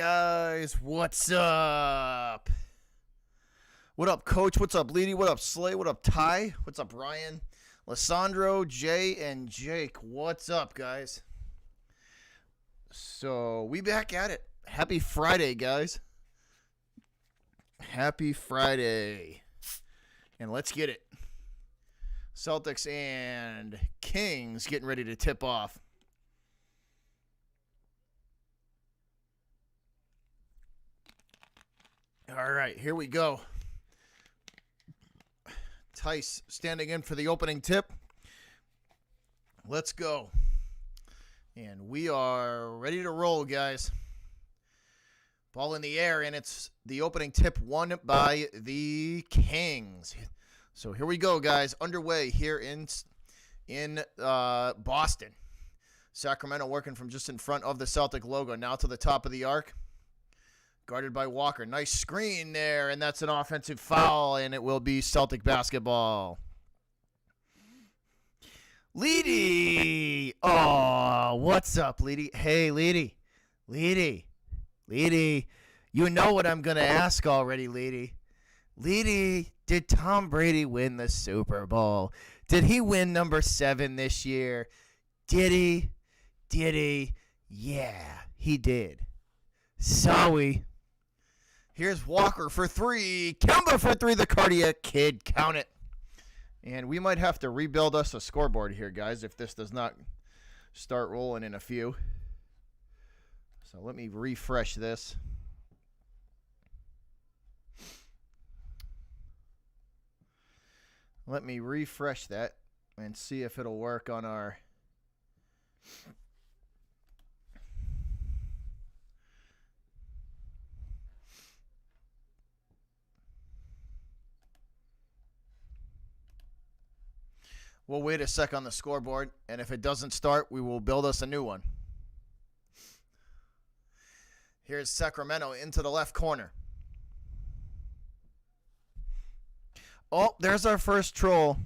guys? What's up? What up, Coach? What's up, Leedy? What up, Slay? What up, Ty? What's up, Ryan? Lissandro, Jay, and Jake. What's up, guys? So, we back at it. Happy Friday, guys. Happy Friday. And let's get it. Celtics and Kings getting ready to tip off. All right, here we go. Tice standing in for the opening tip. Let's go. And we are ready to roll, guys. Ball in the air, and it's the opening tip won by the Kings. So here we go, guys. Underway here in Boston. Sacramento working from just in front of the Celtic logo. Now to the top of the arc. Guarded by Walker. Nice screen there, and that's an offensive foul, and it will be Celtic basketball. Leedy! Oh, what's up, Leedy? Hey, Leedy. Leedy. You know what I'm going to ask already, Leedy. Leedy, did Tom Brady win the Super Bowl? Did he win number 7 this year? Did he? Yeah, he did. Sorry. Here's Walker for 3. Kemba for 3. The cardiac kid. Count it. And we might have to rebuild us a scoreboard here, guys, if this does not start rolling in a few. So let me refresh this. Let me refresh that and see if it'll work on our... We'll wait a sec on the scoreboard, and if it doesn't start, we will build us a new one. Here's Sacramento into the left corner. Oh, there's our first troll.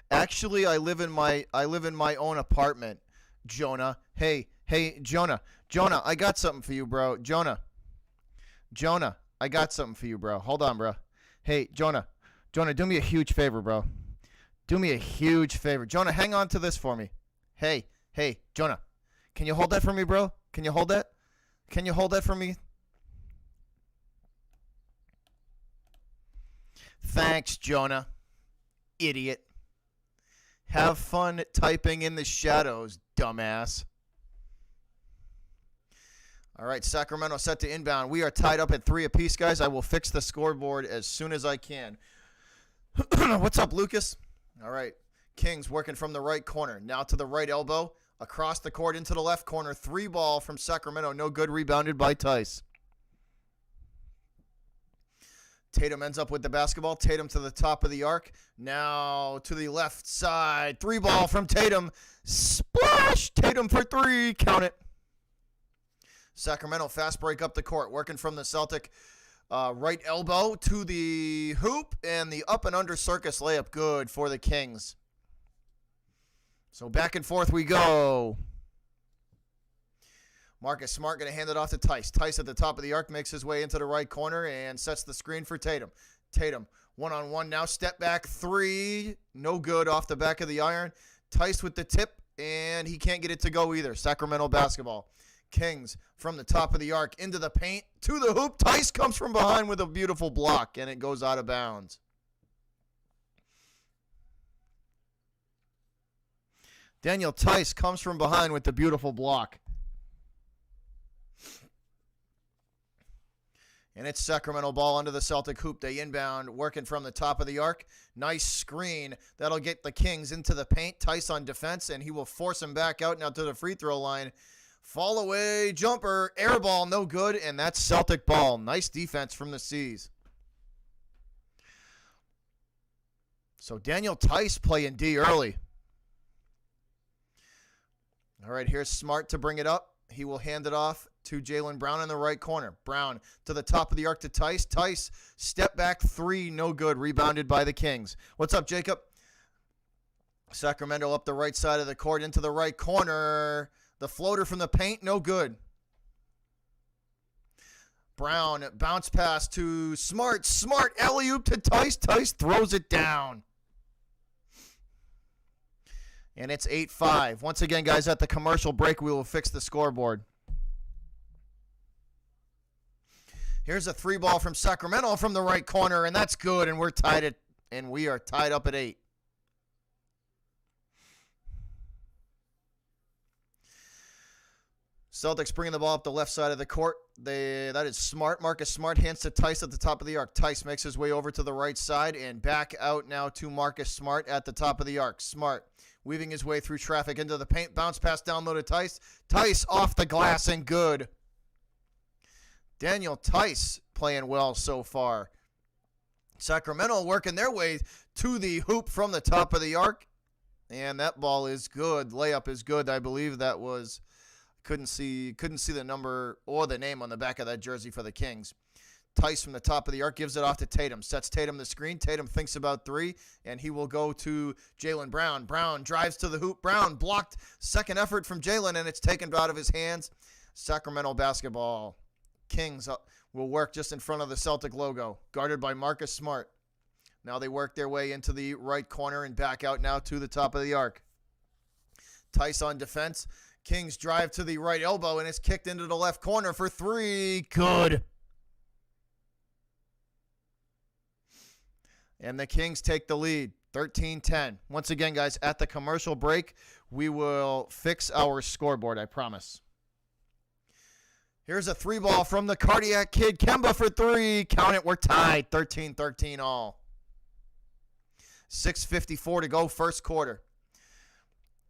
Actually, I live in my own apartment, Jonah. Hey, Jonah, I got something for you, bro. Jonah, I got something for you, bro. Hold on, bro. Hey, Jonah, do me a huge favor, bro. Do me a huge favor. Jonah, hang on to this for me. Hey, Jonah. Can you hold that for me, bro? Can you hold that? Can you hold that for me? Thanks, Jonah. Idiot. Have fun typing in the shadows, dumbass. All right, Sacramento set to inbound. We are tied up at 3 apiece, guys. I will fix the scoreboard as soon as I can. What's up, Lucas? All right, Kings working from the right corner. Now to the right elbow. Across the court into the left corner. 3 ball from Sacramento. No good. Rebounded by Tice. Tatum ends up with the basketball. Tatum to the top of the arc. Now to the left side. 3 ball from Tatum. Splash! Tatum for 3. Count it. Sacramento fast break up the court. Working from the Celtic right elbow to the hoop. And the up and under circus layup. Good for the Kings. So back and forth we go. Marcus Smart going to hand it off to Tice. Tice at the top of the arc makes his way into the right corner and sets the screen for Tatum. Tatum, one-on-one now. Step back 3. No good off the back of the iron. Tice with the tip, and he can't get it to go either. Sacramento basketball. Kings from the top of the arc into the paint to the hoop. Tice comes from behind with a beautiful block, and it goes out of bounds. Daniel Tice comes from behind with the beautiful block. And it's Sacramento ball under the Celtic hoop. They inbound, working from the top of the arc. Nice screen. That'll get the Kings into the paint. Tice on defense, and he will force him back out now to the free throw line. Fall away, jumper, air ball, no good, and that's Celtic ball. Nice defense from the C's. So Daniel Tice playing D early. All right, here's Smart to bring it up. He will hand it off to Jaylen Brown in the right corner. Brown to the top of the arc to Tice. Tice, step back 3, no good. Rebounded by the Kings. What's up, Jacob? Sacramento up the right side of the court into the right corner. The floater from the paint, no good. Brown, bounce pass to Smart. Smart, alley-oop to Tice. Tice throws it down. And it's 8-5. Once again, guys, at the commercial break, we will fix the scoreboard. Here's a 3-ball from Sacramento from the right corner, and that's good, and we are tied up at 8. Celtics bringing the ball up the left side of the court. That is Smart. Marcus Smart hands to Tice at the top of the arc. Tice makes his way over to the right side and back out now to Marcus Smart at the top of the arc. Smart weaving his way through traffic into the paint. Bounce pass down low to Tice. Tice off the glass and good. Daniel Tice playing well so far. Sacramento working their way to the hoop from the top of the arc. And that ball is good. Layup is good. I believe that was... Couldn't see the number or the name on the back of that jersey for the Kings. Tice from the top of the arc gives it off to Tatum. Sets Tatum the screen. Tatum thinks about 3, and he will go to Jaylen Brown. Brown drives to the hoop. Brown blocked. Second effort from Jaylen, and it's taken out of his hands. Sacramento basketball. Kings will work just in front of the Celtic logo. Guarded by Marcus Smart. Now they work their way into the right corner and back out now to the top of the arc. Tice on defense. Kings drive to the right elbow, and it's kicked into the left corner for 3. Good. And the Kings take the lead, 13-10. Once again, guys, at the commercial break, we will fix our scoreboard, I promise. Here's a 3-ball from the Cardiac Kid. Kemba for 3. Count it, we're tied, 13-13 all. 6:54 to go, first quarter.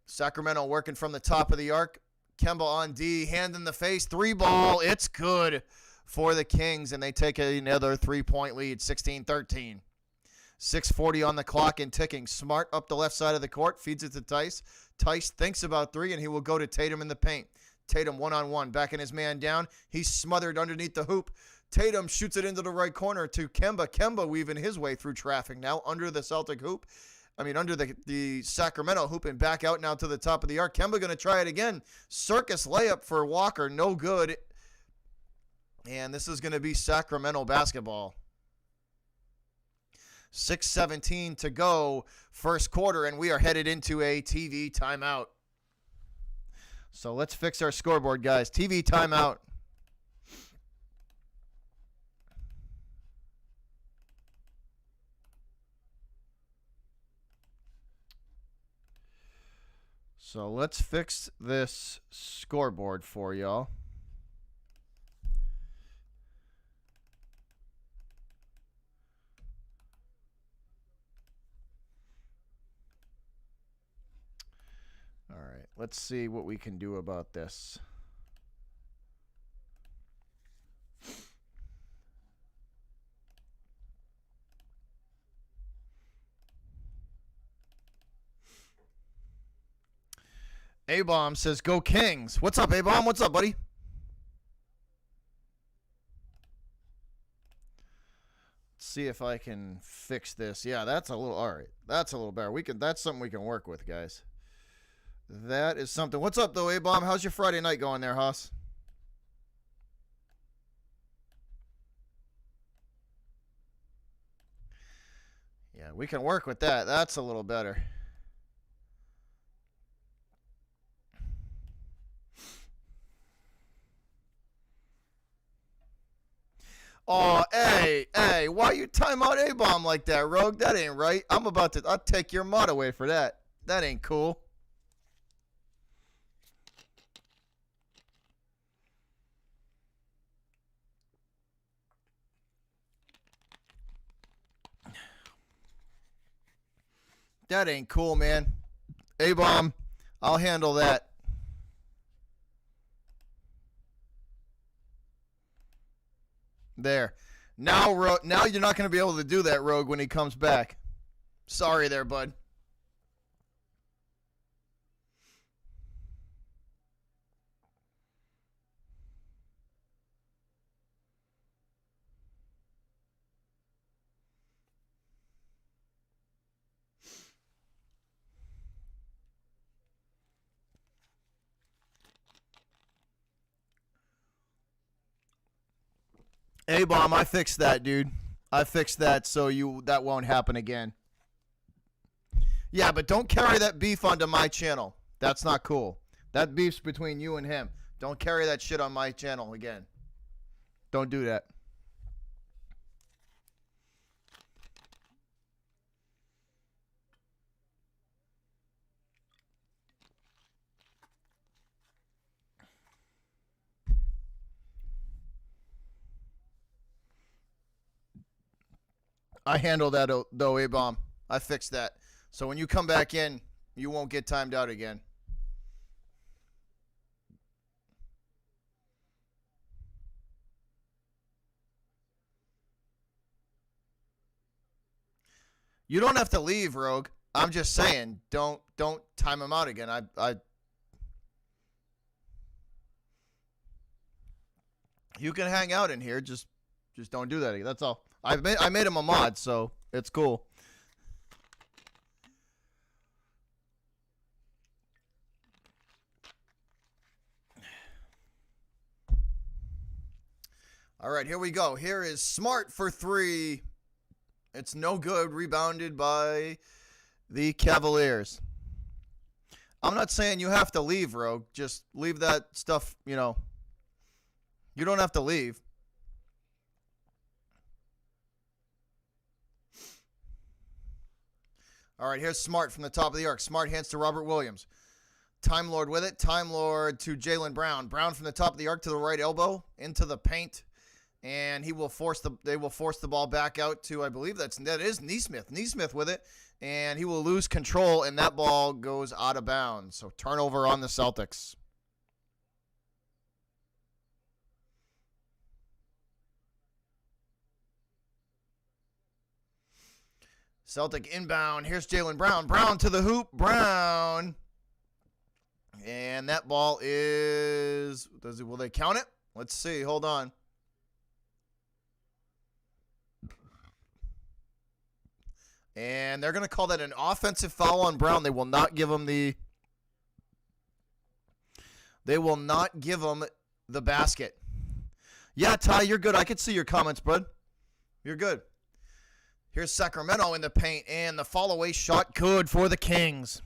Sacramento working from the top of the arc. Kemba on D, hand in the face, 3-ball. It's good for the Kings, and they take another 3-point lead, 16-13. 6:40 on the clock and ticking. Smart up the left side of the court, feeds it to Tice. Tice thinks about 3, and he will go to Tatum in the paint. Tatum one-on-one, backing his man down. He's smothered underneath the hoop. Tatum shoots it into the right corner to Kemba. Kemba weaving his way through traffic now under the Celtic hoop. Under the Sacramento hoop and back out now to the top of the arc. Kemba going to try it again. Circus layup for Walker. No good. And this is going to be Sacramento basketball. 6:17 to go, first quarter, and we are headed into a TV timeout. So let's fix our scoreboard, guys. TV timeout. So let's fix this scoreboard for y'all. All right, let's see what we can do about this. A-Bomb says, go Kings. What's up, A-Bomb? What's up, buddy? Let's see if I can fix this. Yeah, that's a little, all right. That's a little better. That's something we can work with, guys. That is something. What's up, though, A-Bomb? How's your Friday night going there, Haas? Yeah, we can work with that. That's a little better. Oh, hey, why you time out A-Bomb like that, Rogue? That ain't right. I'll take your mod away for that. That ain't cool. That ain't cool, man. A-Bomb, I'll handle that. There. Now you're not going to be able to do that, Rogue, when he comes back. Sorry there, bud. A-bomb, I fixed that, dude. I fixed that so that won't happen again. Yeah, but don't carry that beef onto my channel. That's not cool. That beef's between you and him. Don't carry that shit on my channel again. Don't do that. I handled that, though, A-bomb. I fixed that. So when you come back in, you won't get timed out again. You don't have to leave, Rogue. I'm just saying, don't time him out again. You can hang out in here, just don't do that again. That's all. I made him a mod, so it's cool. All right, here we go. Here is Smart for 3. It's no good. Rebounded by the Cavaliers. I'm not saying you have to leave, Rogue. Just leave that stuff, you know. You don't have to leave. All right, here's Smart from the top of the arc. Smart hands to Robert Williams. Time Lord with it. Time Lord to Jaylen Brown. Brown from the top of the arc to the right elbow into the paint. And they will force the ball back out to, I believe that is Nesmith. Nesmith with it. And he will lose control, and that ball goes out of bounds. So turnover on the Celtics. Celtic inbound. Here's Jaylen Brown. Brown to the hoop. Brown. And that ball is, will they count it? Let's see. Hold on. And they're going to call that an offensive foul on Brown. They will not give him the basket. Yeah, Ty, you're good. I could see your comments, bud. You're good. Here's Sacramento in the paint, and the fall-away shot good for the Kings.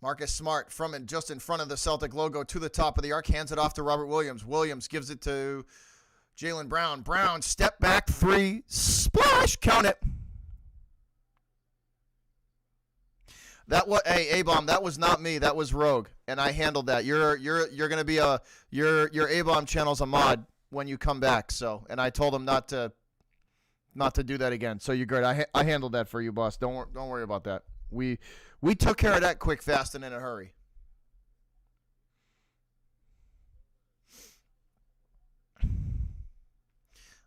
Marcus Smart from it, just in front of the Celtic logo to the top of the arc, hands it off to Robert Williams. Williams gives it to Jaylen Brown. Brown, step back 3, splash, count it. That was A-bomb. That was not me. That was Rogue, and I handled that. You're gonna be your A-bomb channel's a mod when you come back. So, and I told him not to do that again. So you're good. I handled that for you, boss. Don't worry about that. We took care of that quick, fast, and in a hurry.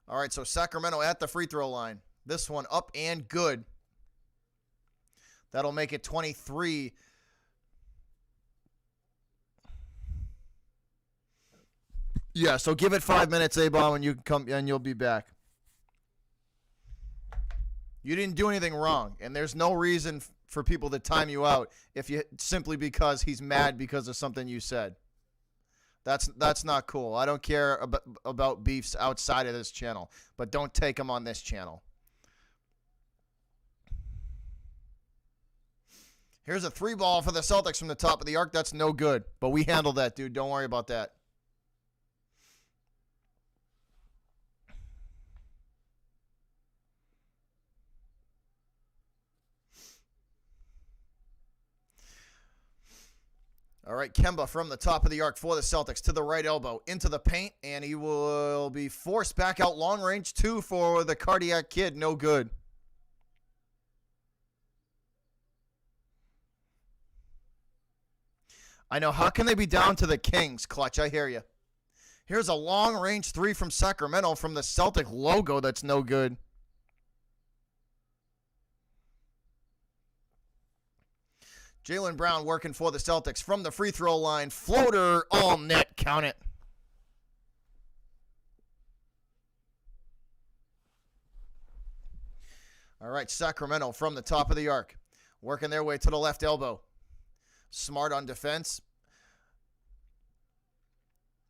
All right, so Sacramento at the free throw line. This one up and good. That'll make it 23. Yeah, so give it 5 minutes, A-bomb, and you can come and you'll be back. You didn't do anything wrong, and there's no reason for people to time you out simply because he's mad because of something you said. That's not cool. I don't care about beefs outside of this channel, but don't take them on this channel. Here's a 3-ball for the Celtics from the top of the arc. That's no good, but we handled that, dude. Don't worry about that. All right, Kemba from the top of the arc for the Celtics to the right elbow into the paint, and he will be forced back out long range 2 for the cardiac kid. No good. I know. How can they be down to the Kings? Clutch, I hear you. Here's a long range 3 from Sacramento from the Celtic logo. That's no good. Jaylen Brown working for the Celtics from the free throw line. Floater, all net, count it. All right, Sacramento from the top of the arc. Working their way to the left elbow. Smart on defense.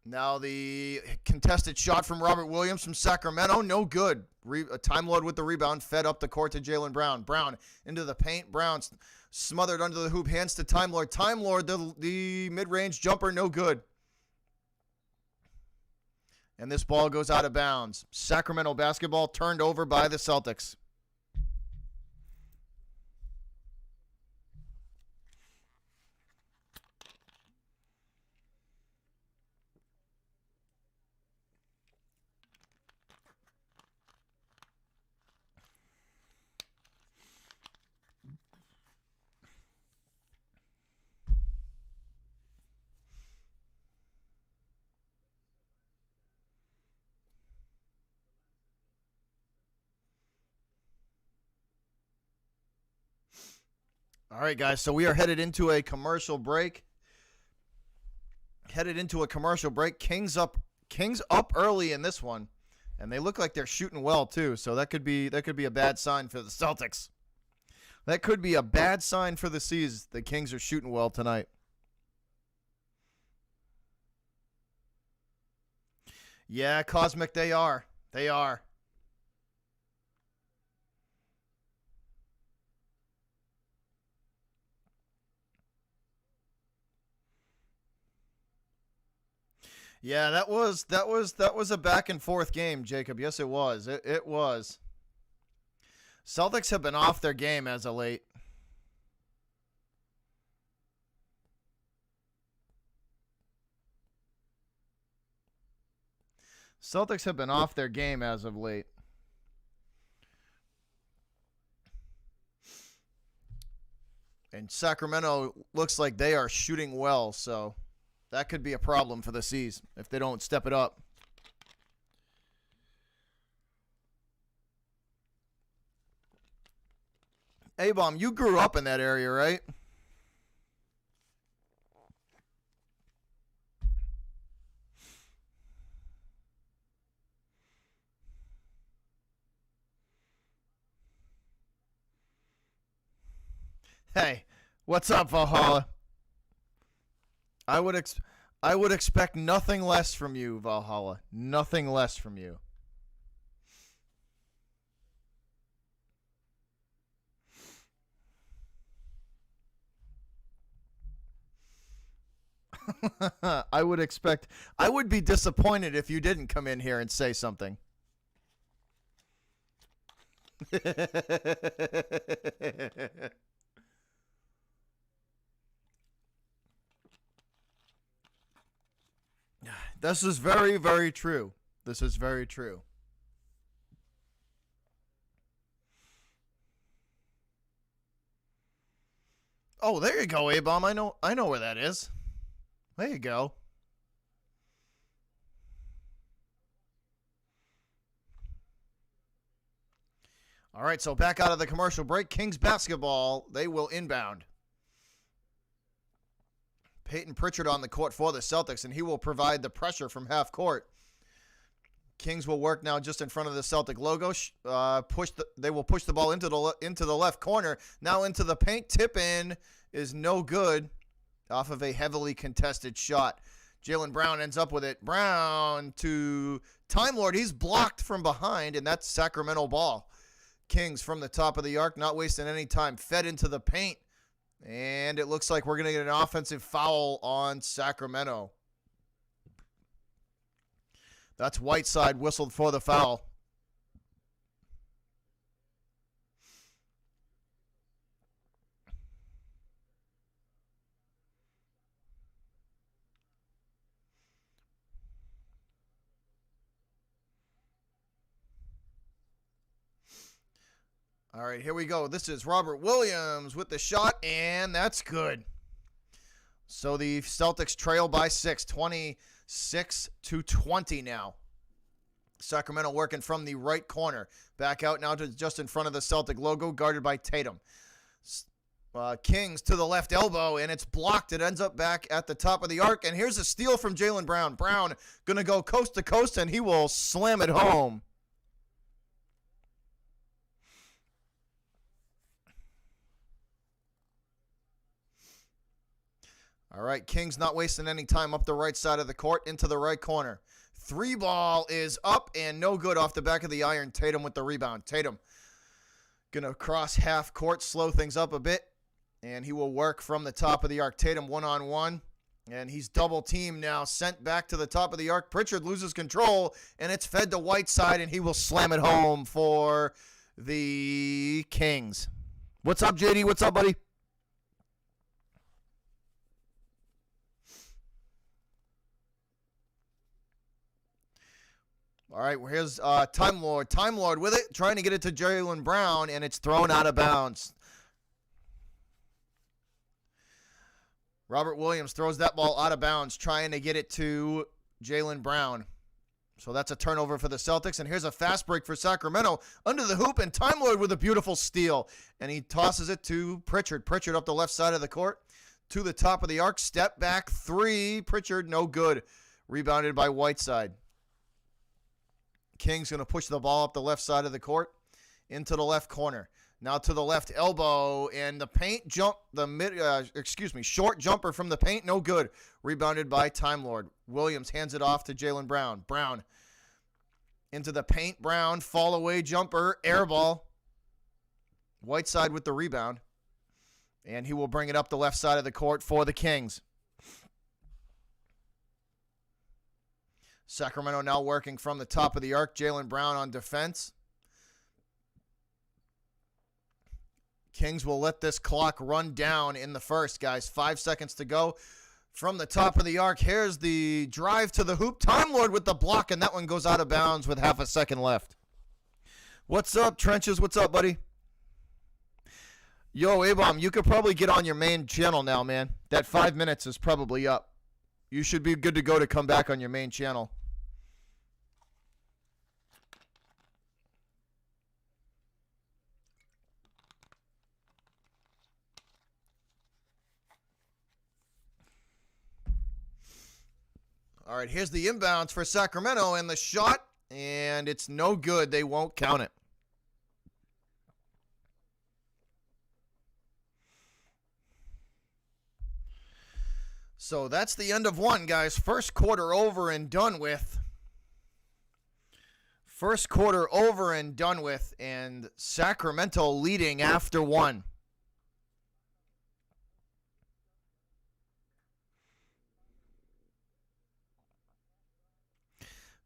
Now the contested shot from Robert Williams from Sacramento, no good. Time Lord with the rebound, fed up the court to Jaylen Brown. Brown into the paint. Brown smothered under the hoop, hands to Time Lord. Time Lord, the mid-range jumper, no good. And this ball goes out of bounds. Sacramento basketball turned over by the Celtics. All right, guys, so we are headed into a commercial break. Kings up early in this one, and they look like they're shooting well too. So that could be a bad sign for the Celtics. That could be a bad sign for the C's. The Kings are shooting well tonight. Yeah, Cosmic, they are. They are. Yeah, that was a back and forth game, Jacob. Yes, it was. It was. Celtics have been off their game as of late. Celtics have been off their game as of late. And Sacramento looks like they are shooting well, so that could be a problem for the C's if they don't step it up. A-Bomb, you grew up in that area, right? Hey, what's up, Valhalla? I would expect nothing less from you, Valhalla. Nothing less from you. I would be disappointed if you didn't come in here and say something. This is very, very true. This is very true. Oh, there you go, A-Bomb. I know where that is. There you go. All right, so back out of the commercial break. Kings basketball, they will inbound. Peyton Pritchard on the court for the Celtics, and he will provide the pressure from half court. Kings will work now just in front of the Celtic logo. They will push the ball into the left corner. Now into the paint. Tip in is no good off of a heavily contested shot. Jaylen Brown ends up with it. Brown to Time Lord. He's blocked from behind, and that's Sacramento ball. Kings from the top of the arc, not wasting any time. Fed into the paint. And it looks like we're going to get an offensive foul on Sacramento. That's Whiteside whistled for the foul. All right, here we go. This is Robert Williams with the shot, and that's good. So the Celtics trail by 6, 26-20 now. Sacramento working from the right corner. Back out now to just in front of the Celtic logo, guarded by Tatum. Kings to the left elbow, and it's blocked. It ends up back at the top of the arc, and here's a steal from Jaylen Brown. Brown going to go coast to coast, and he will slam it home. All All right, Kings not wasting any time up the right side of the court into the right corner. 3 ball is up and no good off the back of the iron. Tatum with the rebound. Tatum going to cross half court, slow things up a bit, and he will work from the top of the arc. Tatum one-on-one, and he's double teamed now, sent back to the top of the arc. Pritchard loses control, and it's fed to Whiteside, and he will slam it home for the Kings. What's up, JD? What's up, buddy? All right, well, here's Time Lord. Time Lord with it, trying to get it to Jaylen Brown, and it's thrown out of bounds. Robert Williams throws that ball out of bounds, trying to get it to Jaylen Brown. So that's a turnover for the Celtics, and here's a fast break for Sacramento under the hoop, and Time Lord with a beautiful steal, and he tosses it to Pritchard. Pritchard up the left side of the court to the top of the arc. Step back 3. Pritchard, no good. Rebounded by Whiteside. King's going to push the ball up the left side of the court into the left corner. Now to the left elbow, and the paint jump, short jumper from the paint, no good. Rebounded by Time Lord. Williams hands it off to Jaylen Brown. Brown into the paint. Brown, fall away jumper, air ball. Whiteside with the rebound. And he will bring it up the left side of the court for the Kings. Sacramento now working from the top of the arc. Jaylen Brown on defense. Kings will let this clock run down in the first, guys. 5 seconds to go. From the top of the arc, here's the drive to the hoop. Time Lord with the block, and that one goes out of bounds with half a second left. What's up, Trenches? What's up, buddy? Yo, A-Bomb, you could probably get on your main channel now, man. That 5 minutes is probably up. You should be good to go to come back on your main channel. All right, here's the inbounds for Sacramento, and the shot, and it's no good. They won't count it. So that's the end of one, guys. First quarter over and done with. First quarter over and done with, and Sacramento leading after one.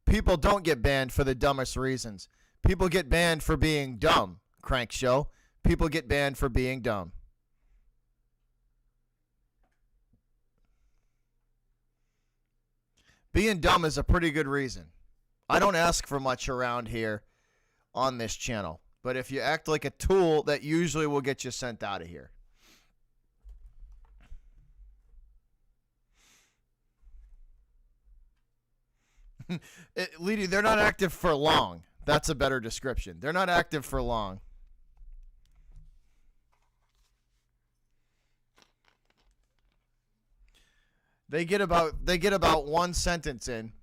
People don't get banned for the dumbest reasons. People get banned for being dumb, Crank Show. People get banned for being dumb. Being dumb is a pretty good reason. I don't ask for much around here on this channel. But if you act like a tool, that usually will get you sent out of here. Leedy, they're not active for long. That's a better description. They're not active for long. They get about one sentence in.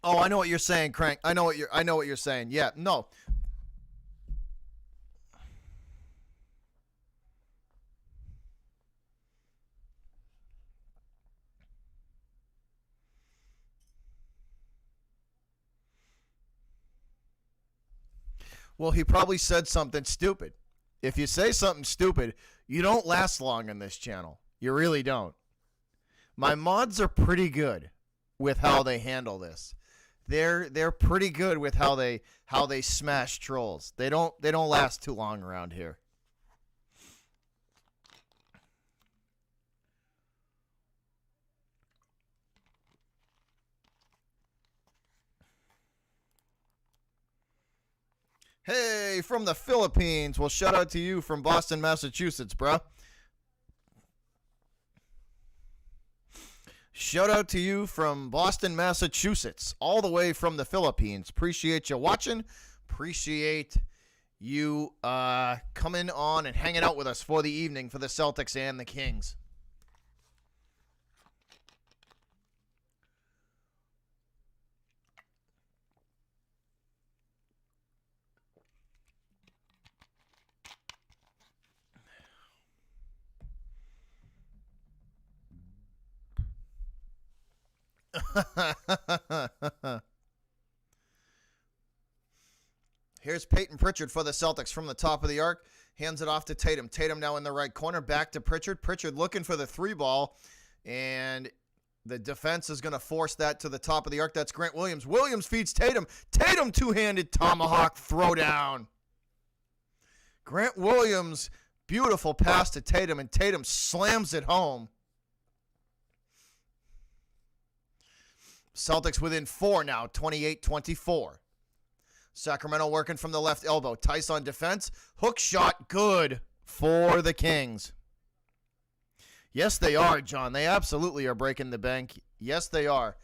Oh, I know what you're saying, Crank. I know what you're saying. Yeah, no. Well, he probably said something stupid. If you say something stupid, you don't last long on this channel. You really don't. My mods are pretty good with how they handle this. They're pretty good with how they smash trolls. They don't last too long around here. Hey, from the Philippines. Well, shout out to you from Boston, Massachusetts, bro. Shout out to you from Boston, Massachusetts, all the way from the Philippines. Appreciate you watching. Appreciate you coming on and hanging out with us for the evening for the Celtics and the Kings. Here's Peyton Pritchard for the Celtics from the top of the arc. Hands it off to Tatum. Tatum now in the right corner. Back to Pritchard. Pritchard looking for the three ball. And the defense is going to force that to the top of the arc. That's Grant Williams. Williams feeds Tatum. Tatum two-handed tomahawk throwdown. Grant Williams, beautiful pass to Tatum, and Tatum slams it home. Celtics within 4 now, 28-24. Sacramento working from the left elbow. Tice on defense. Hook shot good for the Kings. Yes, they are, John. They absolutely are breaking the bank. Yes, they are.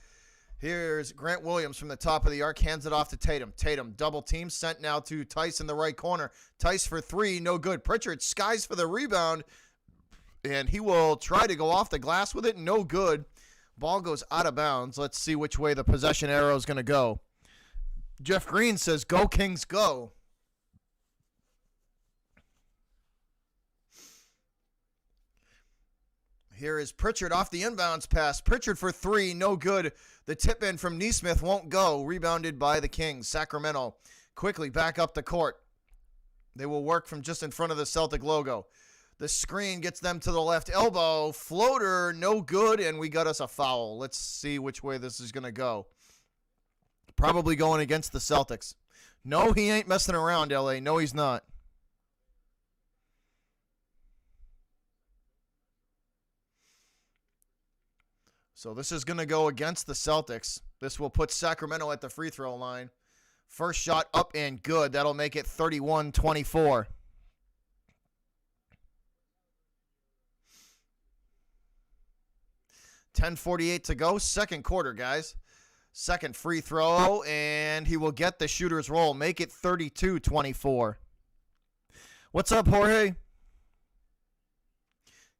Here's Grant Williams from the top of the arc. Hands it off to Tatum. Tatum double team. Sent now to Tice in the right corner. Tice for three. No good. Pritchard skies for the rebound. And he will try to go off the glass with it. No good. Ball goes out of bounds. Let's see which way the possession arrow is going to go. Jeff Green says, "Go Kings, go." Here is Pritchard off the inbounds pass. Pritchard for three, no good. The tip in from Nesmith won't go. Rebounded by the Kings. Sacramento quickly back up the court. They will work from just in front of the Celtic logo. The screen gets them to the left elbow. Floater, no good, and we got us a foul. Let's see which way this is going to go. Probably going against the Celtics. No, he ain't messing around, LA. No, he's not. So this is going to go against the Celtics. This will put Sacramento at the free throw line. First shot up and good. That'll make it 31-24. $10:48 to go. Second quarter, guys. Second free throw, and he will get the shooter's roll. Make it 32-24. What's up, Jorge?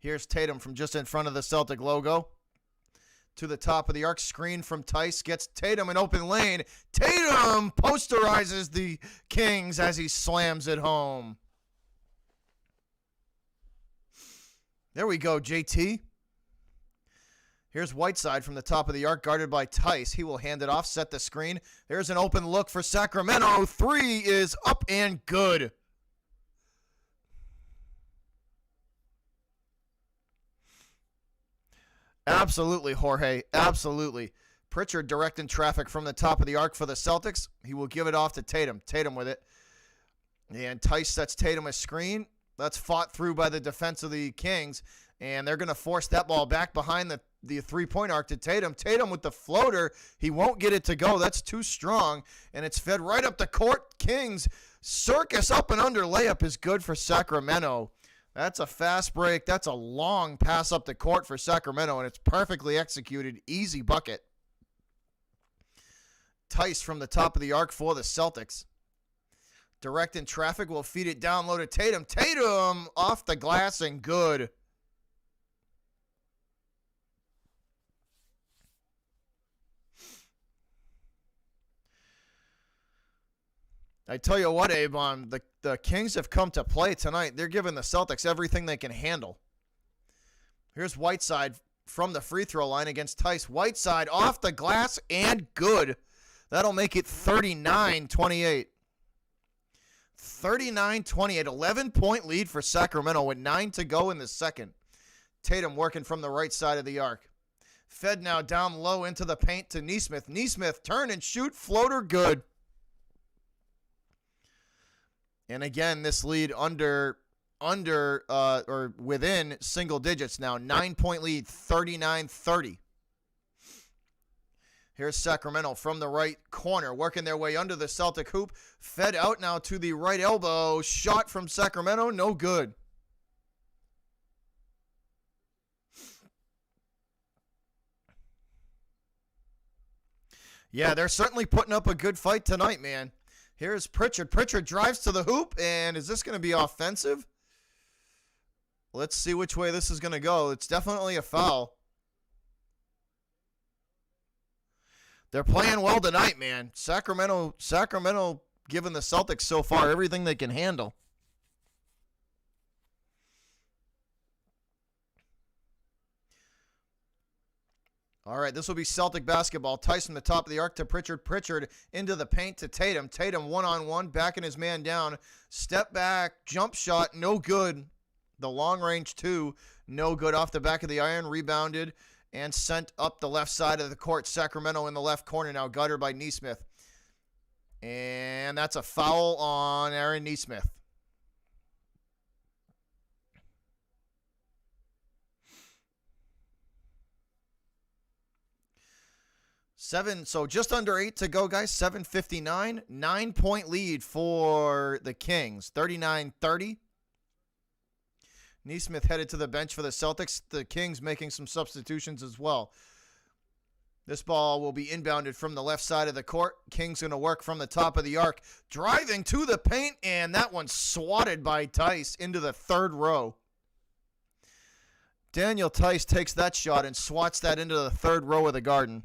Here's Tatum from just in front of the Celtic logo. To the top of the arc. Screen from Tice. Gets Tatum in open lane. Tatum posterizes the Kings as he slams it home. There we go, JT. Here's Whiteside from the top of the arc, guarded by Tice. He will hand it off, set the screen. There's an open look for Sacramento. Three is up and good. Absolutely, Jorge. Absolutely. Pritchard directing traffic from the top of the arc for the Celtics. He will give it off to Tatum. Tatum with it. And Tice sets Tatum a screen. That's fought through by the defense of the Kings. And they're going to force that ball back behind the three-point arc to Tatum. Tatum with the floater. He won't get it to go. That's too strong. And it's fed right up the court. Kings circus up and under layup is good for Sacramento. That's a fast break. That's a long pass up the court for Sacramento, and it's perfectly executed. Easy bucket. Tice from the top of the arc for the Celtics. Direct in traffic will feed it down low to Tatum. Tatum off the glass and good. I tell you what, Avon, the Kings have come to play tonight. They're giving the Celtics everything they can handle. Here's Whiteside from the free throw line against Tice. Whiteside off the glass and good. That'll make it 39-28. 39-28. 11-point lead for Sacramento with 9 to go in the second. Tatum working from the right side of the arc. Fed now down low into the paint to Nesmith. Nesmith turn and shoot. Floater good. And again, this lead under or within single digits now. 9-point lead, 39-30. Here's Sacramento from the right corner, working their way under the Celtic hoop. Fed out now to the right elbow. Shot from Sacramento, no good. Yeah, they're certainly putting up a good fight tonight, man. Here's Pritchard. Pritchard drives to the hoop, and is this going to be offensive? Let's see which way this is going to go. It's definitely a foul. They're playing well tonight, man. Sacramento giving the Celtics so far everything they can handle. All right, this will be Celtic basketball. Tice from the top of the arc to Pritchard. Pritchard into the paint to Tatum. Tatum one-on-one, backing his man down. Step back, jump shot, no good. The long range two, no good off the back of the iron. Rebounded and sent up the left side of the court. Sacramento in the left corner now, guarded by Nesmith. And that's a foul on Aaron Nesmith. So just under 8 to go, guys. 7:59. 9-point lead for the Kings. 39-30. Nesmith headed to the bench for the Celtics. The Kings making some substitutions as well. This ball will be inbounded from the left side of the court. Kings going to work from the top of the arc. Driving to the paint, and that one swatted by Tice into the third row. Daniel Tice takes that shot and swats that into the third row of the Garden.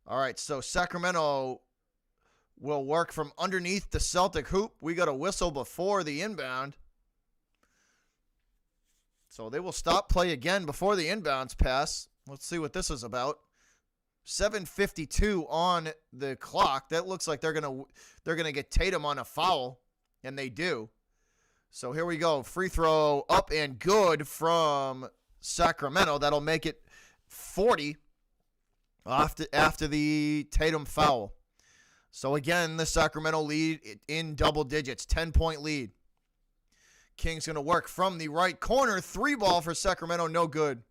All right, so Sacramento will work from underneath the Celtic hoop. We got a whistle before the inbound. So they will stop play again before the inbounds pass. Let's see what this is about. 7:52 on the clock. That looks like they're gonna get Tatum on a foul, and they do. So here we go. Free throw up and good from Sacramento. That'll make it 40 after the Tatum foul. So again, the Sacramento lead in double digits, 10-point lead. Kings going to work from the right corner. 3-ball for Sacramento, no good.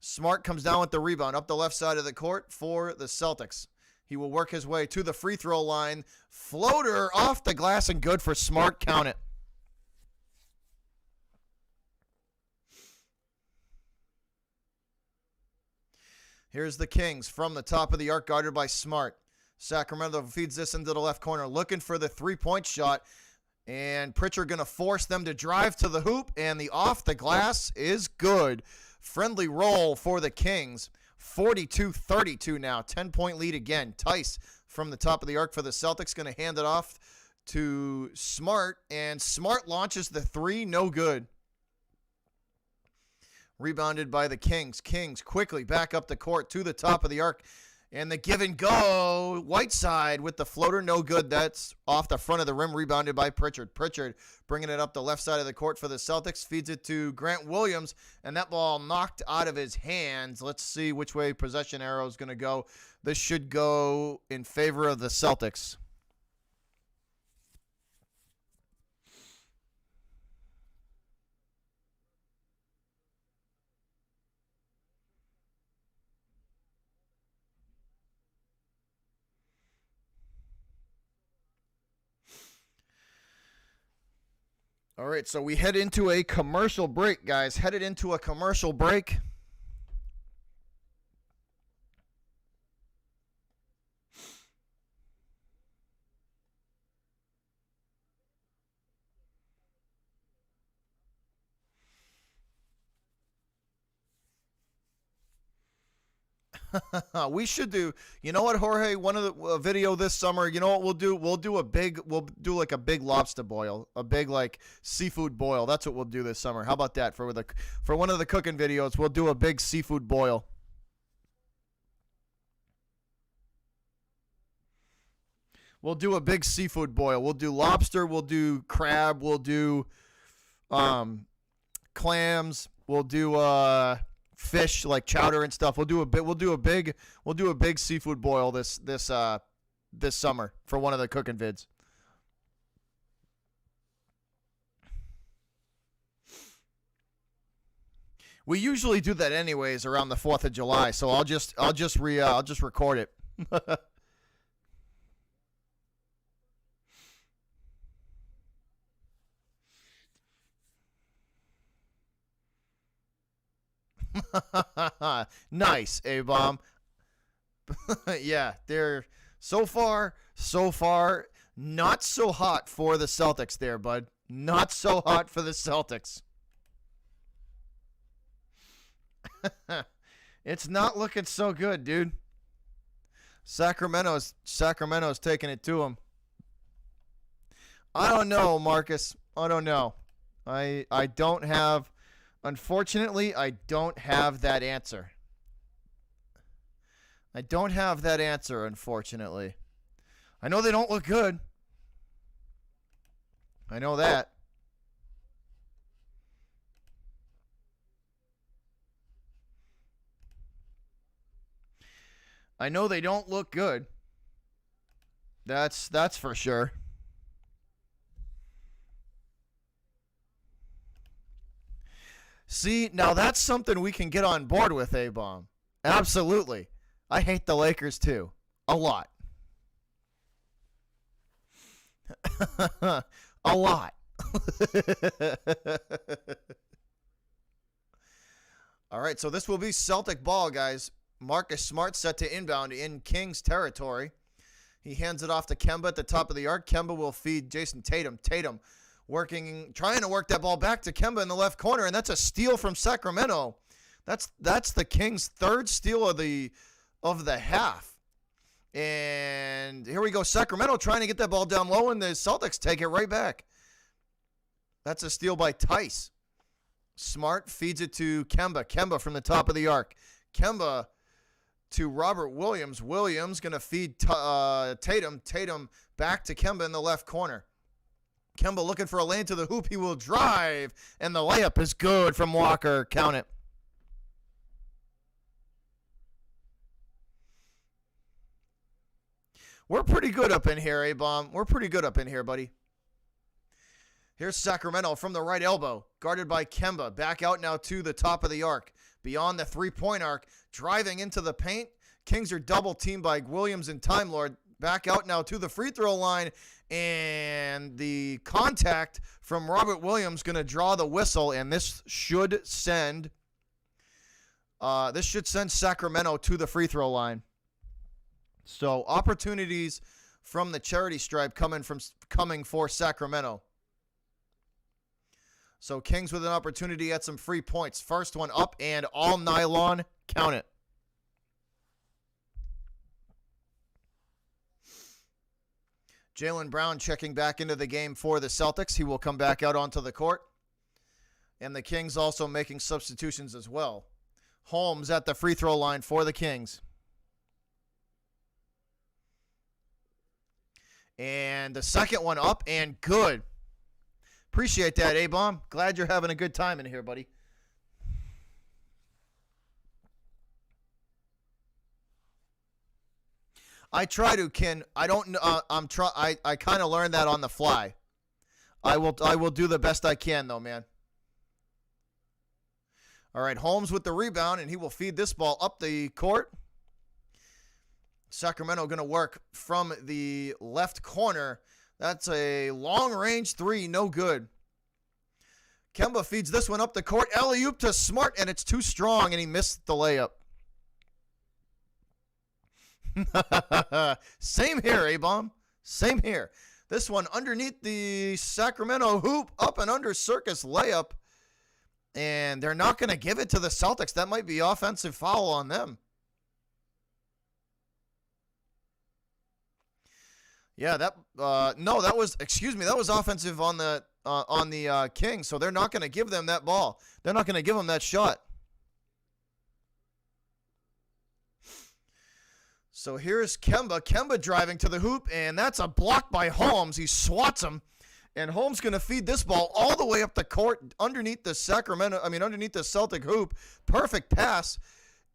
Smart comes down with the rebound up the left side of the court for the Celtics. He will work his way to the free throw line. Floater off the glass and good for Smart. Count it. Here's the Kings from the top of the arc, guarded by Smart. Sacramento feeds this into the left corner, looking for the three-point shot. And Pritchard going to force them to drive to the hoop, and the off the glass is good. Friendly roll for the Kings. 42-32 now. 10-point lead again. Tice from the top of the arc for the Celtics, going to hand it off to Smart, and Smart launches the three, no good. Rebounded by the Kings. Kings quickly back up the court to the top of the arc. And the give and go. Whiteside with the floater. No good. That's off the front of the rim. Rebounded by Pritchard. Pritchard bringing it up the left side of the court for the Celtics. Feeds it to Grant Williams. And that ball knocked out of his hands. Let's see which way possession arrow is going to go. This should go in favor of the Celtics. All right, so we head into a commercial break, guys. Headed into a commercial break. We should do, you know what, Jorge? One of the video this summer. You know what we'll do? We'll do like a big lobster boil, a big like seafood boil. That's what we'll do this summer. How about that for one of the cooking videos? We'll do a big seafood boil. We'll do a big seafood boil. We'll do lobster. We'll do crab. We'll do clams. We'll do fish like chowder and stuff. We'll do a big seafood boil this summer for one of the cooking vids. We usually do that anyways around the 4th of July, so I'll just record it. Nice, A-Bomb. Yeah, they're so far not so hot for the Celtics there, bud. Not so hot for the Celtics. It's not looking so good, dude. Sacramento's taking it to him. I don't know, Marcus. I don't know. I don't have, unfortunately, I don't have that answer. I don't have that answer, unfortunately. I know they don't look good. I know that. I know they don't look good. That's for sure. See, now that's something we can get on board with, A-Bomb. Absolutely. I hate the Lakers too. A lot. A lot. All right, so this will be Celtic ball, guys. Marcus Smart set to inbound in Kings territory. He hands it off to Kemba at the top of the arc. Kemba will feed Jason Tatum. Tatum trying to work that ball back to Kemba in the left corner, and that's a steal from Sacramento. That's the Kings' third steal of the half. And here we go, Sacramento trying to get that ball down low, and the Celtics take it right back. That's a steal by Tice. Smart feeds it to Kemba. Kemba from the top of the arc. Kemba to Robert Williams. Williams going to feed Tatum. Tatum back to Kemba in the left corner. Kemba looking for a lane to the hoop. He will drive, and the layup is good from Walker. Count it. We're pretty good up in here, A-Bomb. We're pretty good up in here, buddy. Here's Sacramento from the right elbow, guarded by Kemba. Back out now to the top of the arc. Beyond the three-point arc, driving into the paint. Kings are double-teamed by Williams and Time Lord. Back out now to the free throw line. And the contact from Robert Williams going to draw the whistle, and this should send Sacramento to the free throw line. So opportunities from the charity stripe coming for Sacramento. So Kings with an opportunity at some free points. First one up and all nylon. Count it. Jaylen Brown checking back into the game for the Celtics. He will come back out onto the court. And the Kings also making substitutions as well. Holmes at the free throw line for the Kings. And the second one up and good. Appreciate that, A-Bomb. Glad you're having a good time in here, buddy. I try to, Ken. I don't. I kind of learned that on the fly. I will do the best I can, though, man. All right, Holmes with the rebound, and he will feed this ball up the court. Sacramento going to work from the left corner. That's a long-range three, no good. Kemba feeds this one up the court. Alley-oop to Smart, and it's too strong, and he missed the layup. Same here, A-Bomb. Same here. This one underneath the Sacramento hoop, up and under Circus layup. And they're not going to give it to the Celtics. That might be offensive foul on them. Yeah, that was offensive on the Kings. So they're not going to give them that ball. They're not going to give them that shot. So here's Kemba. Kemba driving to the hoop, and that's a block by Holmes. He swats him, and Holmes going to feed this ball all the way up the court underneath the Celtic hoop. Perfect pass,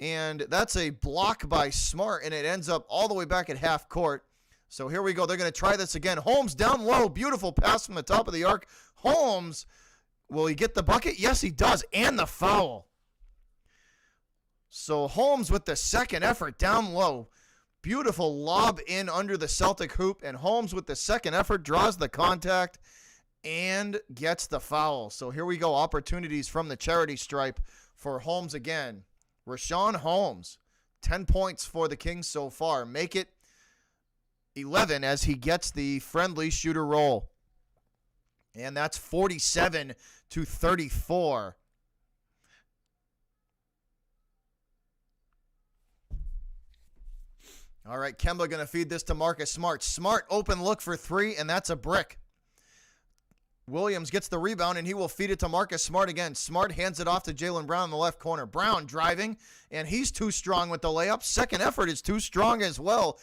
and that's a block by Smart, and it ends up all the way back at half court. So here we go. They're going to try this again. Holmes down low. Beautiful pass from the top of the arc. Holmes, will he get the bucket? Yes, he does, and the foul. So Holmes with the second effort down low. Beautiful lob in under the Celtic hoop, and Holmes with the second effort draws the contact and gets the foul. So here we go. Opportunities from the charity stripe for Holmes again. Rashawn Holmes, 10 points for the Kings so far. Make it 11 as he gets the friendly shooter roll. And that's 47-34. All right, Kemba going to feed this to Marcus Smart. Smart, open look for three, and that's a brick. Williams gets the rebound, and he will feed it to Marcus Smart again. Smart hands it off to Jaylen Brown in the left corner. Brown driving, and he's too strong with the layup. Second effort is too strong as well.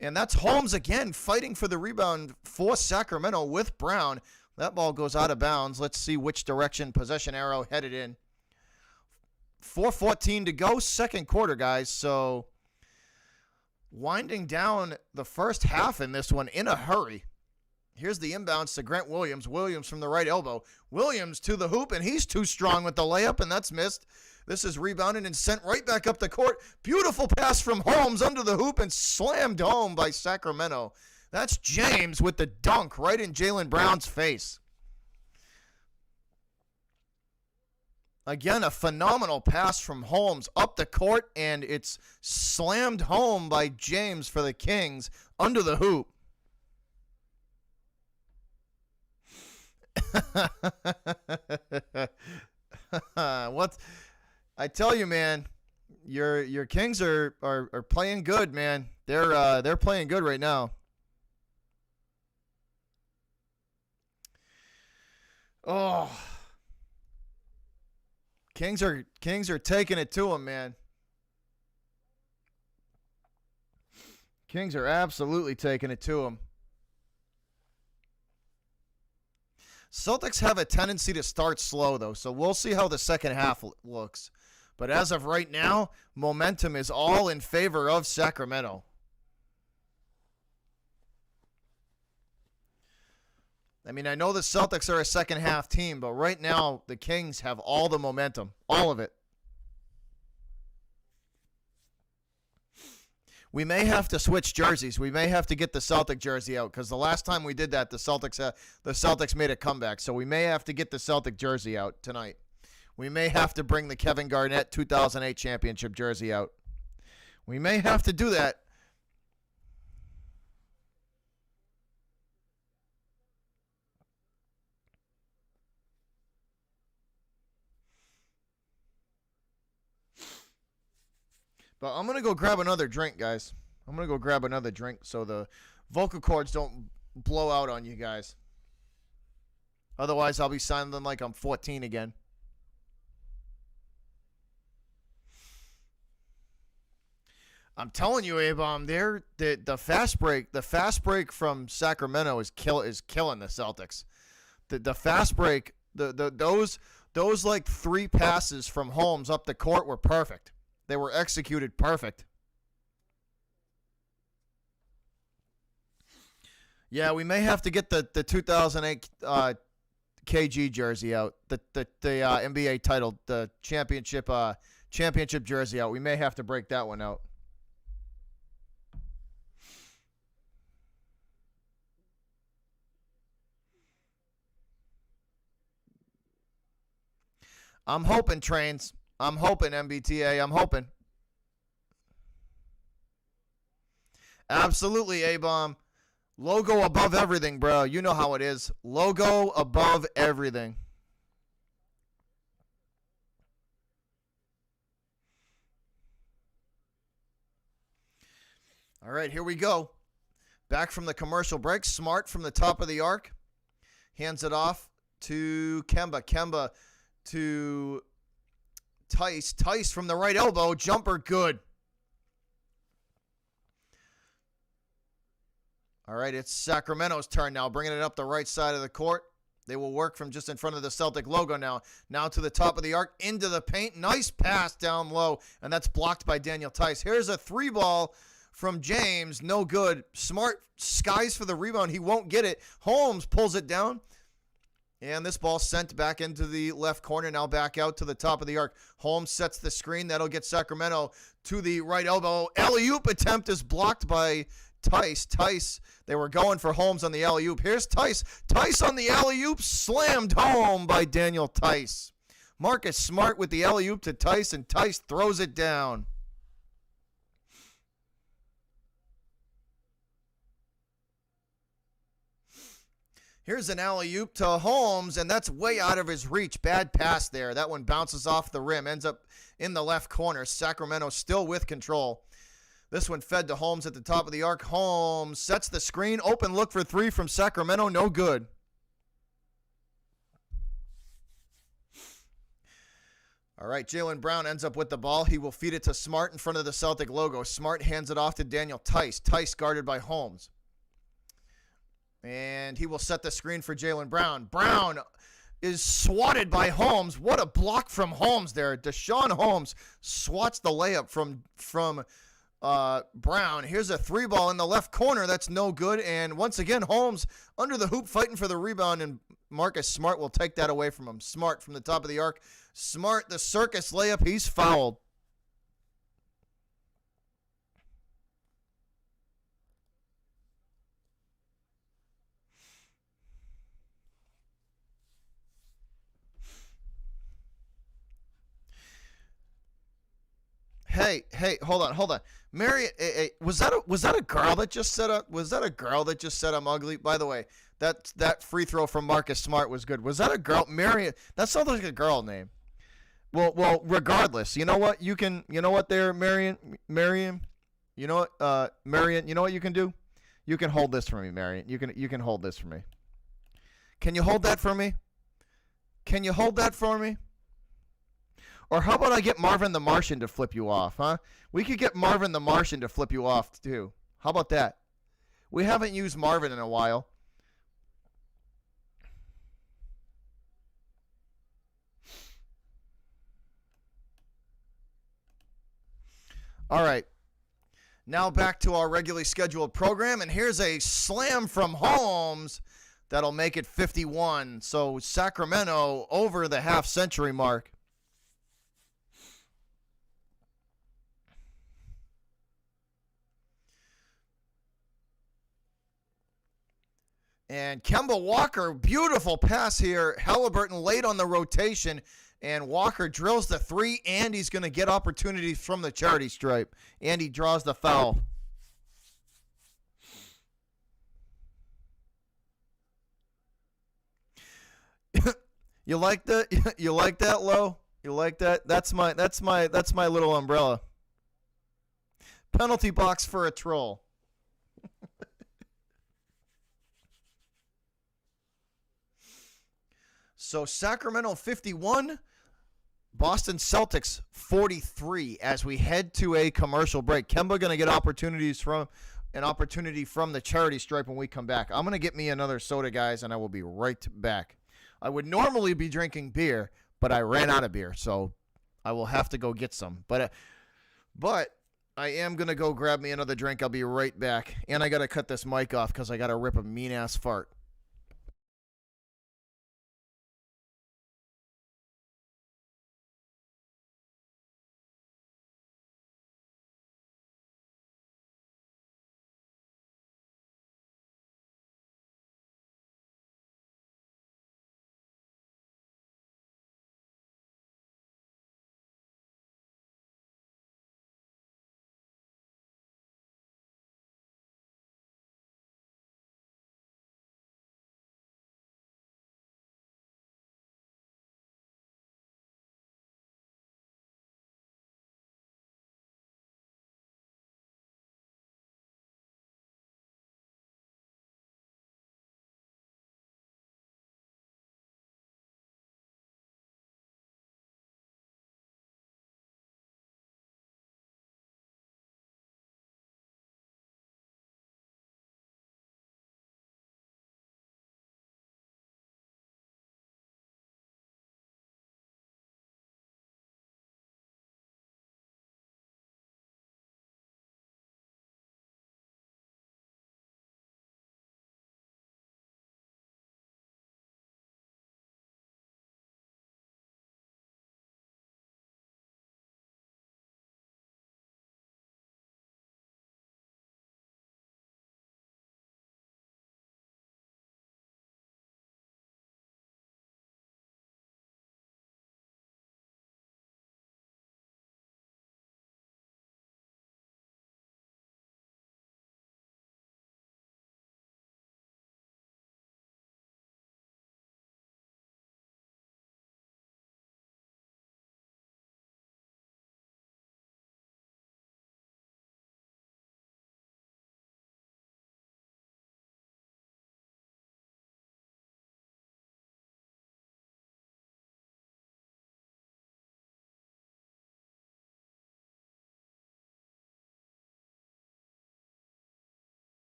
And that's Holmes again fighting for the rebound for Sacramento with Brown. That ball goes out of bounds. Let's see which direction possession arrow headed in. 4:14 to go, second quarter, guys. So winding down the first half in this one in a hurry. Here's the inbounds to Grant Williams. Williams from the right elbow. Williams to the hoop, and he's too strong with the layup, and that's missed. This is rebounded and sent right back up the court. Beautiful pass from Holmes under the hoop and slammed home by Sacramento. That's James with the dunk right in Jaylen Brown's face. Again, a phenomenal pass from Holmes up the court, and it's slammed home by James for the Kings under the hoop. What I tell you, man, your Kings are playing good, man. They're playing good right now. Oh, Kings are taking it to them, man. Kings are absolutely taking it to them. Celtics have a tendency to start slow, though, so we'll see how the second half looks. But as of right now, momentum is all in favor of Sacramento. I mean, I know the Celtics are a second half team, but right now the Kings have all the momentum, all of it. We may have to switch jerseys. We may have to get the Celtic jersey out because the last time we did that, the Celtics made a comeback. So we may have to get the Celtic jersey out tonight. We may have to bring the Kevin Garnett 2008 championship jersey out. We may have to do that. But I'm going to go grab another drink, guys. I'm going to go grab another drink so the vocal cords don't blow out on you guys. Otherwise, I'll be sounding like I'm 14 again. I'm telling you, Abom, the fast break from Sacramento is killing the Celtics. The fast break, those like three passes from Holmes up the court were perfect. They were executed perfect. Yeah, we may have to get the 2008 KG jersey out, the NBA title, the championship jersey out. We may have to break that one out. I'm hoping, Trains. I'm hoping, MBTA. I'm hoping. Absolutely, A-Bomb. Logo above everything, bro. You know how it is. Logo above everything. All right, here we go. Back from the commercial break. Smart from the top of the arc. Hands it off to Kemba. Kemba to Tice. Tice from the right elbow. Jumper good. All right, it's Sacramento's turn now. Bringing it up the right side of the court. They will work from just in front of the Celtic logo now. Now to the top of the arc. Into the paint. Nice pass down low. And that's blocked by Daniel Tice. Here's a three ball from James. No good. Smart skies for the rebound. He won't get it. Holmes pulls it down. And this ball sent back into the left corner, now back out to the top of the arc. Holmes sets the screen. That'll get Sacramento to the right elbow. Alley-oop attempt is blocked by Tice. Tice, they were going for Holmes on the alley-oop. Here's Tice. Tice on the alley-oop, slammed home by Daniel Tice. Marcus Smart with the alley-oop to Tice, and Tice throws it down. Here's an alley-oop to Holmes, and that's way out of his reach. Bad pass there. That one bounces off the rim, ends up in the left corner. Sacramento still with control. This one fed to Holmes at the top of the arc. Holmes sets the screen. Open look for three from Sacramento. No good. All right, Jaylen Brown ends up with the ball. He will feed it to Smart in front of the Celtic logo. Smart hands it off to Daniel Tice. Tice guarded by Holmes. And he will set the screen for Jaylen Brown. Brown is swatted by Holmes. What a block from Holmes there. Deshaun Holmes swats the layup from Brown. Here's a three ball in the left corner. That's no good. And once again, Holmes under the hoop fighting for the rebound, and Marcus Smart will take that away from him. Smart from the top of the arc. Smart, the circus layup. He's fouled. Hey, hold on. Mary, was that a girl that just said I'm ugly? By the way, that free throw from Marcus Smart was good. Was that a girl? Mary, that sounds like a girl name. Well, regardless, you know what? You know what there, Marion? You know what, Marion, you know what you can do? You can hold this for me, Marion. You can hold this for me. Can you hold that for me? Can you hold that for me? Or how about I get Marvin the Martian to flip you off, huh? We could get Marvin the Martian to flip you off, too. How about that? We haven't used Marvin in a while. All right. Now back to our regularly scheduled program, and here's a slam from Holmes that'll make it 51. So Sacramento over the half-century mark. And Kemba Walker, beautiful pass here. Halliburton late on the rotation, and Walker drills the three, and he's going to get opportunities from the charity stripe. And he draws the foul. You like that? You like that, Lo? You like that? That's my little umbrella. Penalty box for a troll. So Sacramento 51, Boston Celtics 43 as we head to a commercial break. Kemba going to get opportunity from the charity stripe when we come back. I'm going to get me another soda, guys, and I will be right back. I would normally be drinking beer, but I ran out of beer, so I will have to go get some. But I am going to go grab me another drink. I'll be right back. And I got to cut this mic off because I got to rip a mean-ass fart.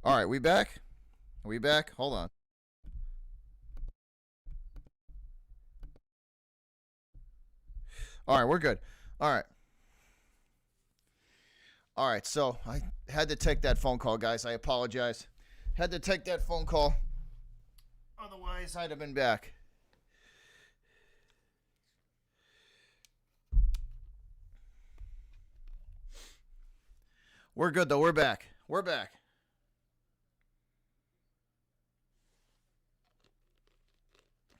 All right, we back? Are we back? Hold on. All right, we're good. All right. All right, so I had to take that phone call, guys. I apologize. Had to take that phone call. Otherwise, I'd have been back. We're good, though. We're back. We're back.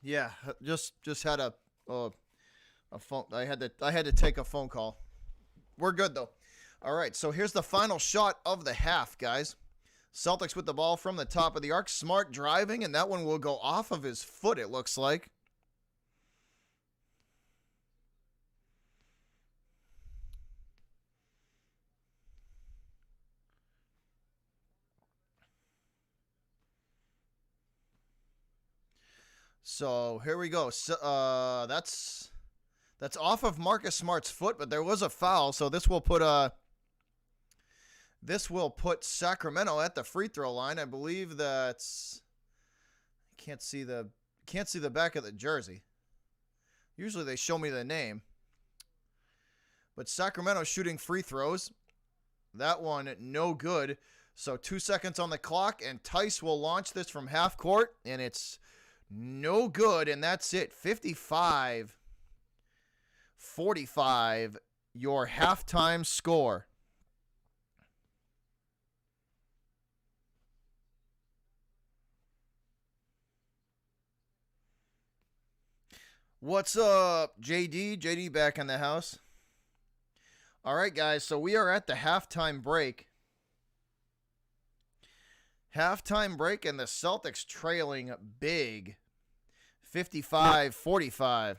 Yeah, just had a phone. I had to take a phone call. We're good though. All right, so here's the final shot of the half, guys. Celtics with the ball from the top of the arc. Smart driving, and that one will go off of his foot, it looks like. So here we go. So, that's off of Marcus Smart's foot, but there was a foul, so this will put Sacramento at the free throw line. I believe that's can't see the back of the jersey. Usually they show me the name. But Sacramento shooting free throws. That one no good. So 2 seconds on the clock, and Tice will launch this from half court, and it's no good, and that's it. 55-45, your halftime score. What's up, JD? JD back in the house. All right, guys, so we are at the halftime break. Halftime break, and the Celtics trailing big, 55-45.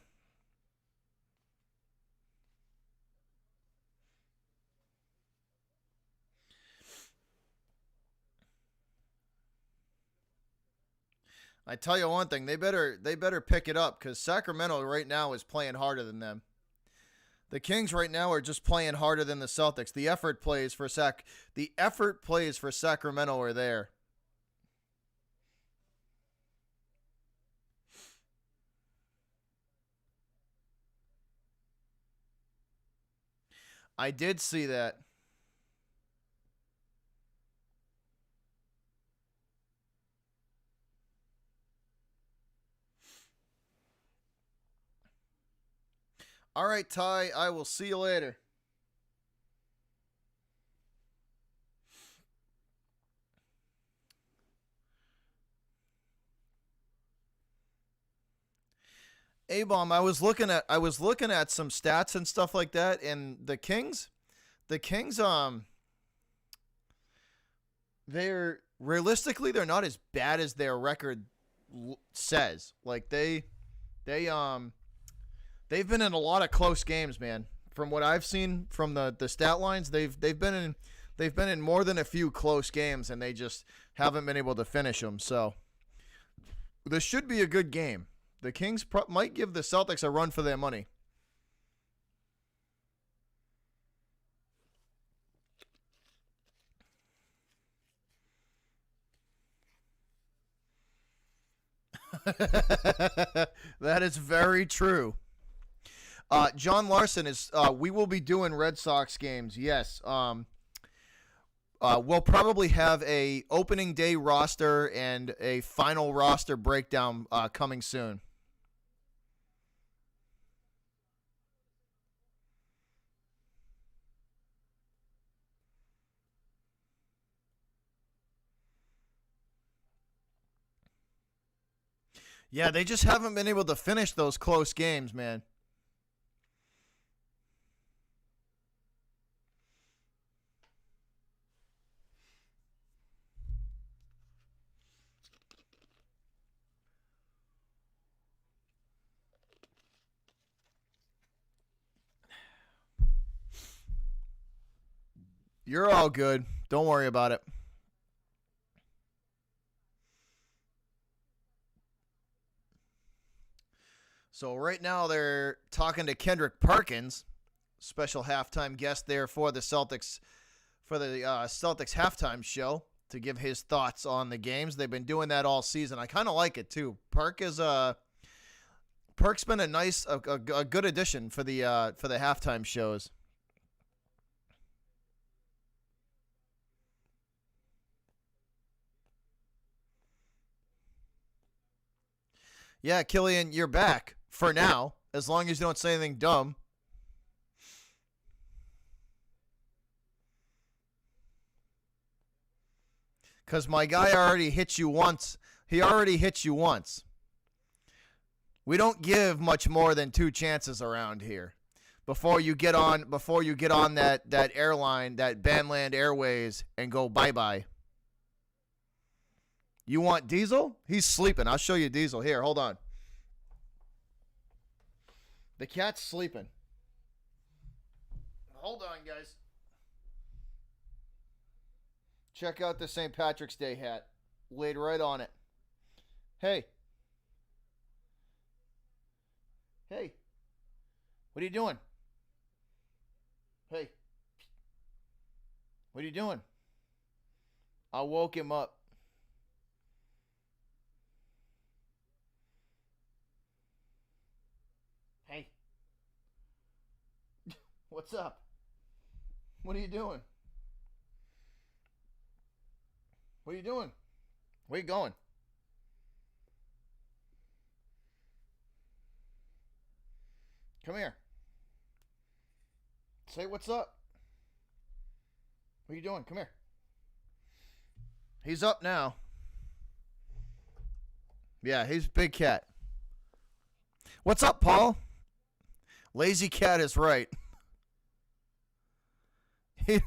I tell you one thing, they better pick it up, because Sacramento right now is playing harder than them. The Kings right now are just playing harder than the Celtics. The effort plays for Sacramento are there. I did see that. All right, Ty, I will see you later. A-Bomb, I was looking at some stats and stuff like that, and the Kings, they're realistically they're not as bad as their record says. Like they've been in a lot of close games, man. From what I've seen from the stat lines, they've been in more than a few close games, and they just haven't been able to finish them. So this should be a good game. The Kings might give the Celtics a run for their money. That is very true. John Larson is. We will be doing Red Sox games. Yes. We'll probably have a opening day roster and a final roster breakdown coming soon. Yeah, they just haven't been able to finish those close games, man. You're all good. Don't worry about it. So right now they're talking to Kendrick Perkins, special halftime guest there for the Celtics halftime show. to give his thoughts on the games. They've been doing that all season. I kind of like it too. Perk's been a nice, a good addition for the halftime shows. Yeah, Killian, you're back for now, as long as you don't say anything dumb. Because my guy already hit you once. He already hit you once. We don't give much more than 2 chances around here before you get on that airline, that Bandland Airways, and go bye-bye. You want Diesel? He's sleeping. I'll show you Diesel. Here, hold on. The cat's sleeping. Hold on, guys. Check out the St. Patrick's Day hat. Laid right on it. Hey. Hey. What are you doing? Hey. What are you doing? I woke him up. Hey. What's up? What are you doing? What are you doing? Where you going? Come here. Say what's up. What are you doing? Come here. He's up now. Yeah, he's a big cat. What's up, Paul? Lazy cat is right. Dude,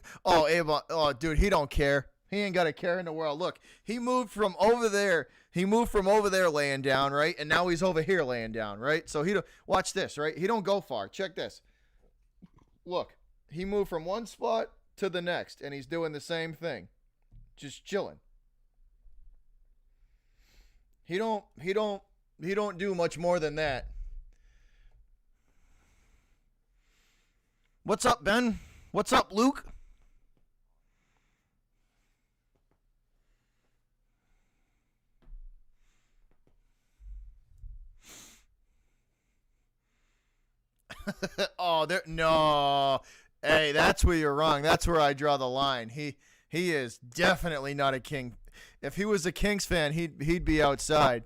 he don't care. He ain't got a care in the world. Look, he moved from over there. He moved from over there laying down, right? And now he's over here laying down, right? So watch this, right? He don't go far. Check this. Look, he moved from one spot to the next, and he's doing the same thing. Just chilling. He don't do much more than that. What's up, Ben? What's up, Luke? No. Hey, that's where you're wrong. That's where I draw the line. He is definitely not a King. If he was a Kings fan, he'd be outside.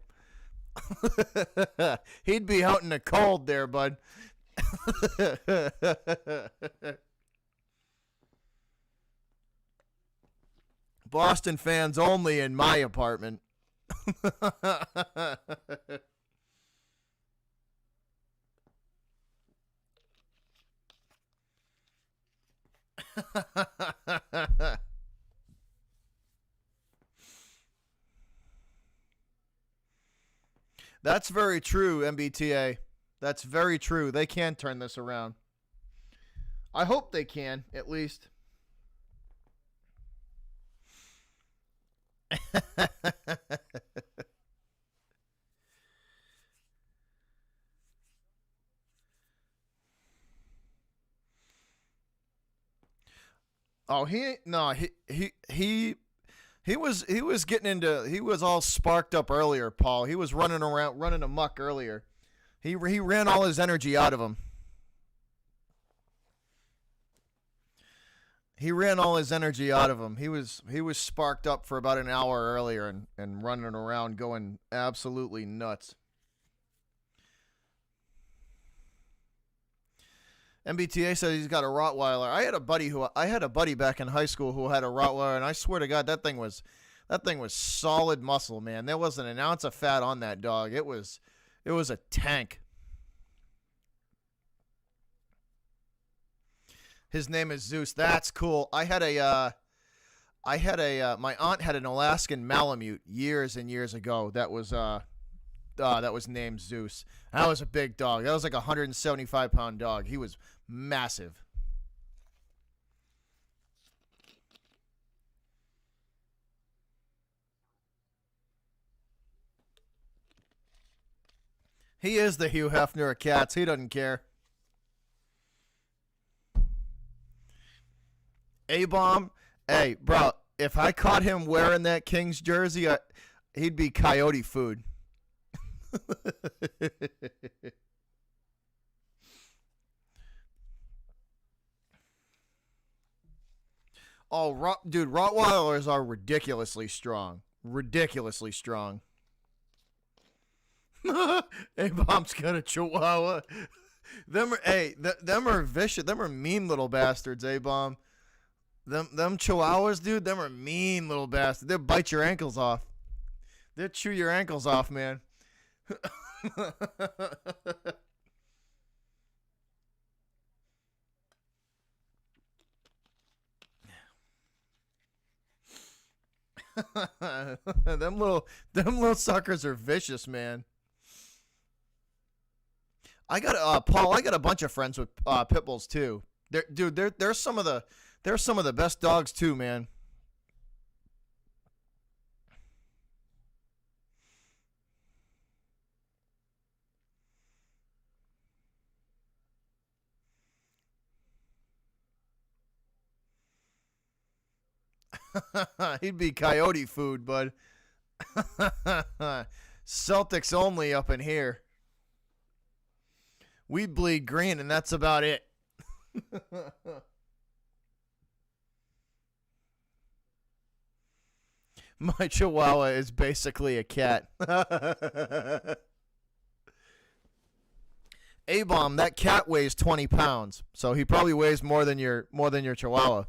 He'd be out in the cold there, bud. Boston fans only in my apartment. That's very true, MBTA. That's very true. They can turn this around. I hope they can, at least. Oh, he was getting into, he was all sparked up earlier, Paul. He was running around, running amok earlier. He ran all his energy out of him. He ran all his energy out of him. He was sparked up for about an hour earlier and running around going absolutely nuts. MBTA says he's got a Rottweiler. I had a buddy back in high school who had a Rottweiler, and I swear to God, that thing was solid muscle, man. There wasn't an ounce of fat on that dog. It was a tank. His name is Zeus. That's cool. My aunt had an Alaskan Malamute years and years ago. That was named Zeus. That was a big dog. That was like a 175-pound dog. He was massive. He is the Hugh Hefner of cats. He doesn't care. A-bomb. Hey, bro, If I caught him wearing that Kings jersey, he'd be coyote food. Oh, dude, Rottweilers are ridiculously strong. Ridiculously strong. A-Bomb's got a Chihuahua. Them are vicious. Them are mean little bastards, A-Bomb. Them Chihuahuas, dude, them are mean little bastards. They'll bite your ankles off. They'll chew your ankles off, man. them little suckers are vicious, man. Paul. I got a bunch of friends with pit bulls too. They're some of the best dogs too, man. He'd be coyote food, bud. Celtics only up in here. We bleed green, and that's about it. My Chihuahua is basically a cat. A-Bomb, that cat weighs 20 pounds, so he probably weighs more than your Chihuahua.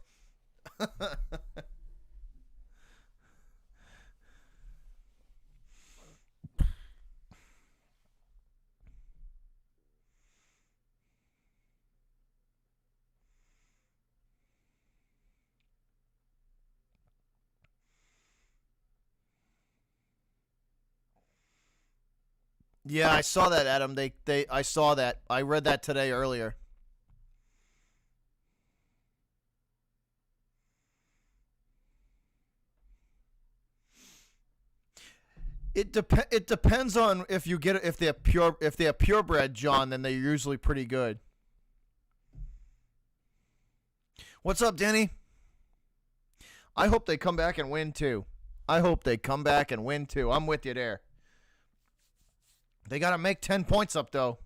Yeah, I saw that, Adam. I saw that. I read that today earlier. It depends on if they're purebred, John, then they're usually pretty good. What's up, Denny? I hope they come back and win too. I hope they come back and win too. I'm with you there. They got to make 10 points up though.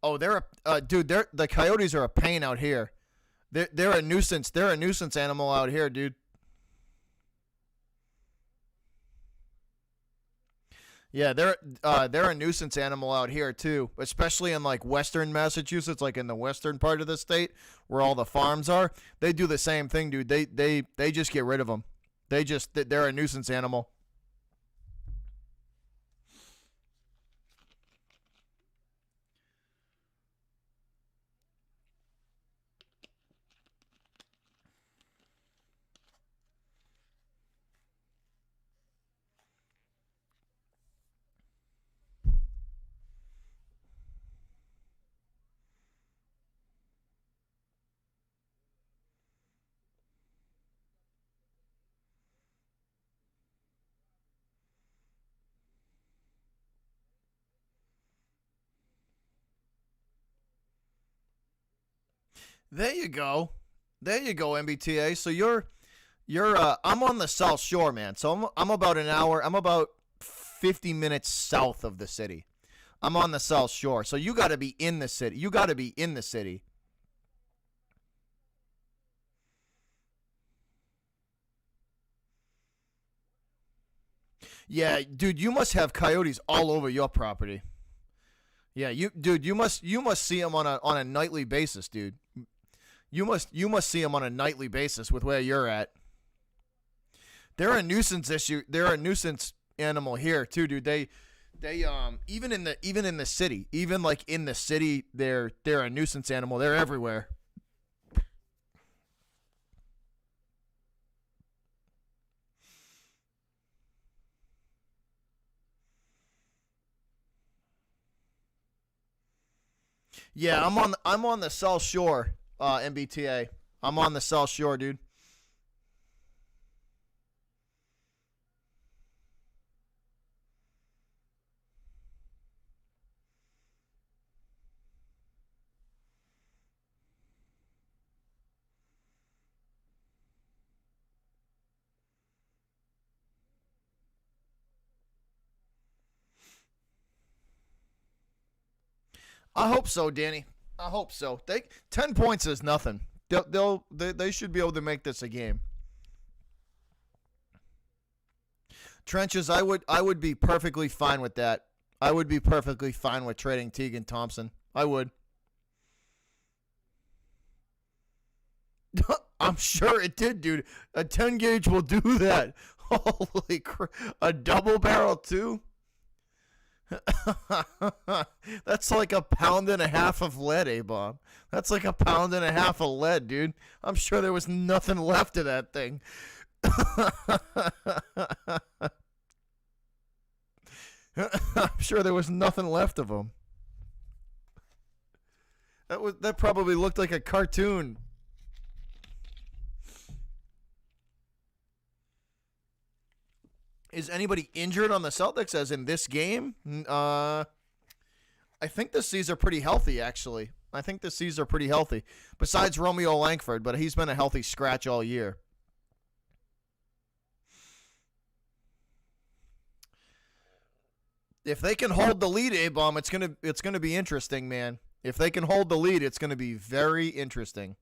Oh, dude. The Coyotes are a pain out here. They're a nuisance. They're a nuisance animal out here, dude. Yeah, they're a nuisance animal out here too, especially in like western Massachusetts, like in the western part of the state where all the farms are. They do the same thing, dude. They just get rid of them. They're a nuisance animal. There you go. There you go, MBTA. So you're I'm on the South Shore, man. So I'm about an hour. I'm about 50 minutes south of the city. I'm on the South Shore. So you got to be in the city. You got to be in the city. Yeah, dude, you must have coyotes all over your property. Yeah, you must see them on a nightly basis, dude. You must see them on a nightly basis with where you're at. They're a nuisance issue. They're a nuisance animal here too, dude. They even in the city, even like in the city, they're a nuisance animal. They're everywhere. Yeah, I'm on the South Shore, MBTA. I'm on the South Shore, dude. I hope so, Danny. I hope so. 10 points is nothing. They should be able to make this a game. Trenches, I would be perfectly fine with that. I would be perfectly fine with trading Teagan Thompson. I would. I'm sure it did, dude. A 10 gauge will do that. Holy crap. A double barrel, too? That's like a pound and a half of lead, A-Bomb. That's like a pound and a half of lead, dude. I'm sure there was nothing left of that thing. I'm sure there was nothing left of them. That probably looked like a cartoon. Is anybody injured on the Celtics as in this game? I think the C's are pretty healthy, actually. I think the C's are pretty healthy. Besides Romeo Langford, but he's been a healthy scratch all year. If they can hold the lead, A-Bomb, it's gonna be interesting, man. If they can hold the lead, it's gonna be very interesting.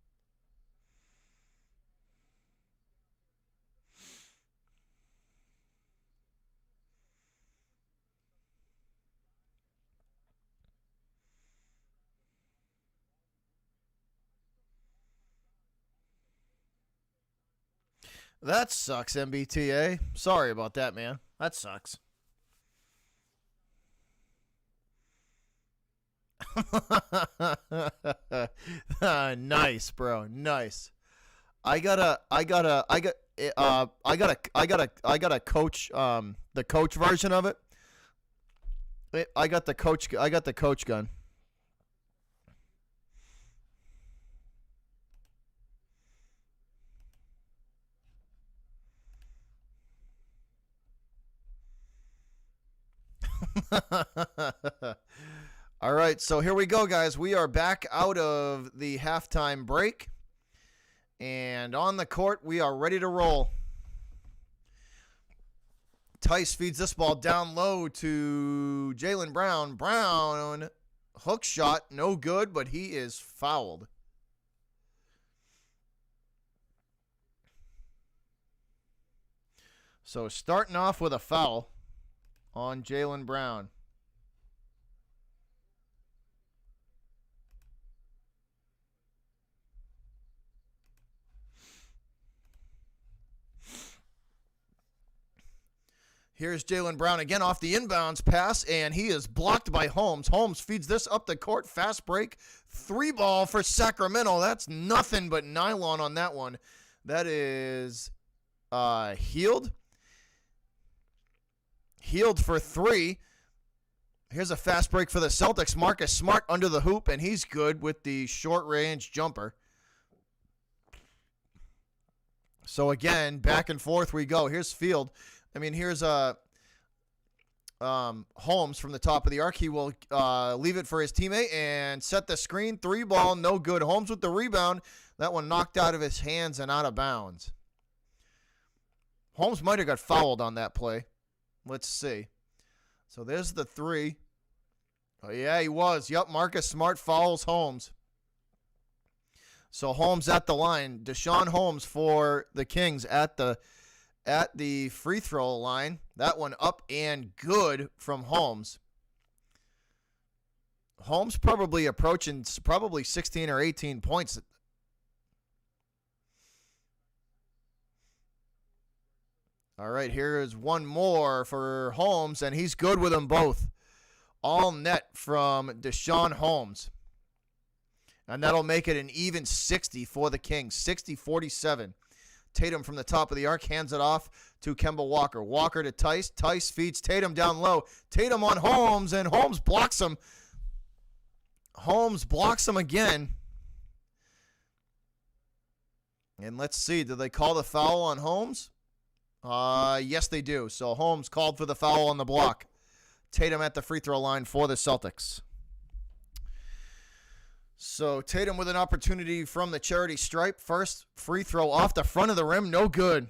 That sucks, MBTA. Sorry about that, man. That sucks. Nice, bro. Nice. I got a coach, the coach version of it. I got the coach gun. All right, so here we go, guys. We are back out of the halftime break. And on the court, we are ready to roll. Tice feeds this ball down low to Jaylen Brown. Brown, hook shot, no good, but he is fouled. So starting off with a foul on Jaylen Brown. Here's Jaylen Brown again off the inbounds pass, and he is blocked by Holmes. Holmes feeds this up the court. Fast break. 3-ball for Sacramento. That's nothing but nylon on that one. That is Healed. Healed for 3. Here's a fast break for the Celtics. Marcus Smart under the hoop, and he's good with the short-range jumper. So, again, back and forth we go. Here's Field. Here's Holmes from the top of the arc. He will leave it for his teammate and set the screen. 3-ball, no good. Holmes with the rebound. That one knocked out of his hands and out of bounds. Holmes might have got fouled on that play. Let's see. So there's the 3. Oh, yeah, he was. Yep, Marcus Smart fouls Holmes. So Holmes at the line. Deshaun Holmes for the Kings at the free throw line. That one up and good from Holmes. Holmes probably approaching 16 or 18 points. All right, here is one more for Holmes, and he's good with them both. All net from Deshaun Holmes. And that'll make it an even 60 for the Kings, 60-47. Tatum from the top of the arc hands it off to Kemba Walker. Walker to Tice. Tice feeds Tatum down low. Tatum on Holmes, and Holmes blocks him. Holmes blocks him again. And let's see, did they call the foul on Holmes? Yes, they do. So Holmes called for the foul on the block. Tatum at the free throw line for the Celtics. So Tatum with an opportunity from the charity stripe. First free throw off the front of the rim. No good.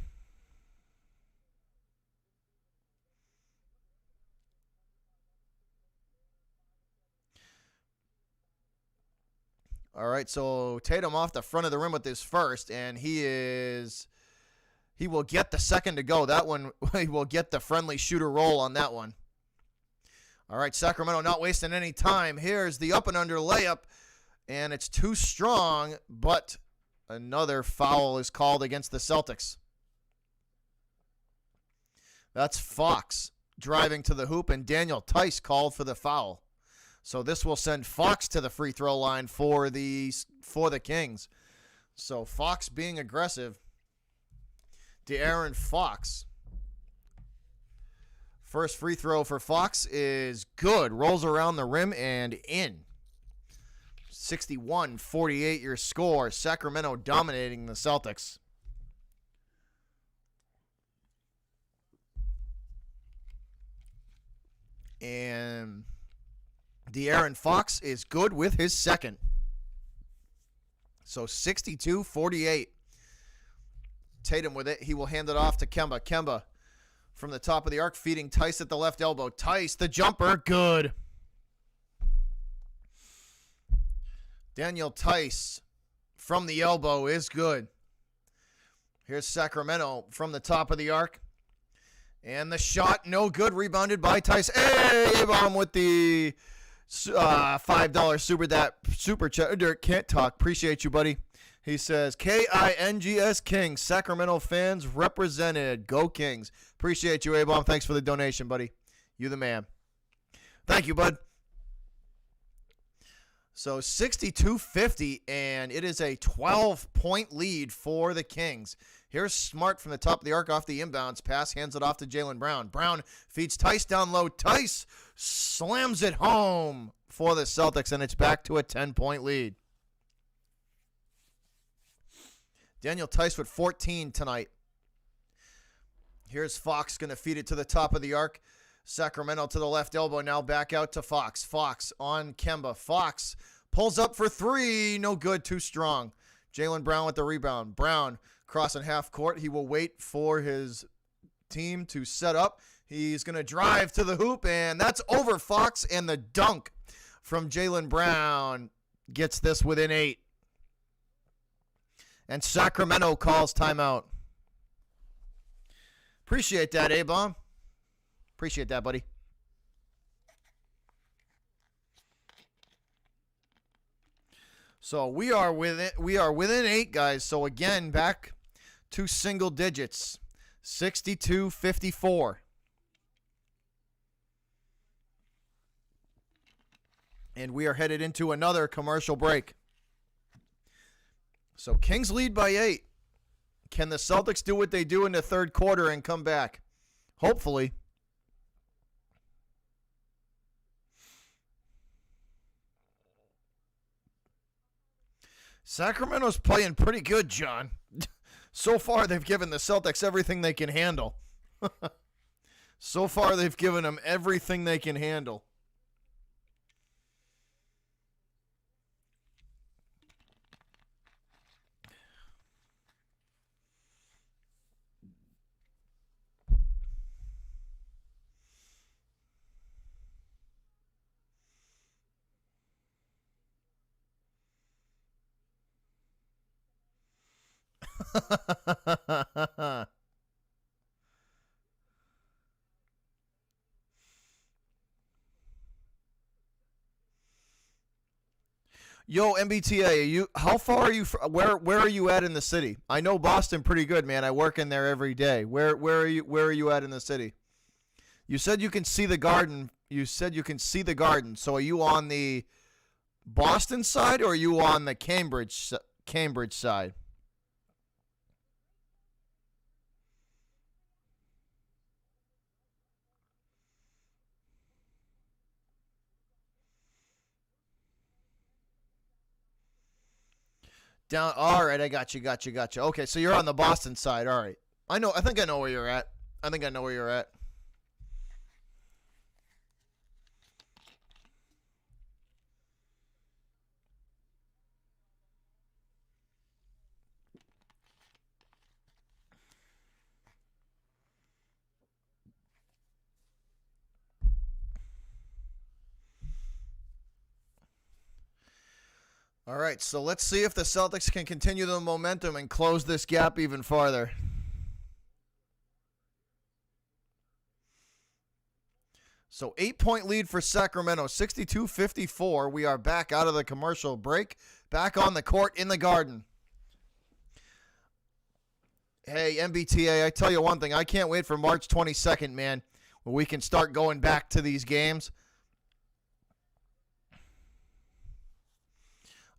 All right, so Tatum off the front of the rim with his first, and he will get the second to go. That one, he will get the friendly shooter roll on that one. All right, Sacramento not wasting any time. Here's the up and under layup, and it's too strong, but another foul is called against the Celtics. That's Fox driving to the hoop, and Daniel Tice called for the foul. So this will send Fox to the free throw line for the Kings. So Fox being aggressive. De'Aaron Fox. First free throw for Fox is good. Rolls around the rim and in. 61-48 your score. Sacramento dominating the Celtics. And De'Aaron Fox is good with his second. So 62-48. Tatum with it. He will hand it off to Kemba. Kemba from the top of the arc, feeding Tice at the left elbow. Tice, the jumper, good. Daniel Tice from the elbow is good. Here's Sacramento from the top of the arc. And the shot, no good, rebounded by Tice. Hey, A-bomb with the $5 super chat. Dirk can't talk. Appreciate you, buddy. He says, Kings, Kings. Sacramento fans represented. Go Kings. Appreciate you, A-bomb. Thanks for the donation, buddy. You the man. Thank you, bud. So 62-50, and it is a 12-point lead for the Kings. Here's Smart from the top of the arc off the inbounds pass, hands it off to Jaylen Brown. Brown feeds Tice down low. Tice slams it home for the Celtics, and it's back to a 10-point lead. Daniel Tice with 14 tonight. Here's Fox going to feed it to the top of the arc. Sacramento to the left elbow, now back out to Fox. Fox on Kemba. Fox pulls up for three. No good, too strong. Jaylen Brown with the rebound. Brown crossing half court. He will wait for his team to set up. He's going to drive to the hoop, and that's over Fox, and the dunk from Jaylen Brown gets this within 8. And Sacramento calls timeout. Appreciate that, A-Bomb. Appreciate that, buddy. So we are within 8, guys. So again, back to single digits. 62-54. And we are headed into another commercial break. So Kings lead by 8. Can the Celtics do what they do in the third quarter and come back? Hopefully. Sacramento's playing pretty good, John. So far, they've given the Celtics everything they can handle. So far, they've given them everything they can handle. Yo, MBTA, how far are you? Where are you at in the city? I know Boston pretty good, man. I work in there every day. Where are you at in the city? You said you can see the garden. So are you on the Boston side or are you on the Cambridge side? Down. All right, I got you. Okay, so you're on the Boston side. All right. I think I know where you're at. All right, so let's see if the Celtics can continue the momentum and close this gap even farther. So 8-point lead for Sacramento, 62-54. We are back out of the commercial break, back on the court in the Garden. Hey, MBTA, I tell you one thing. I can't wait for March 22nd, man, when we can start going back to these games.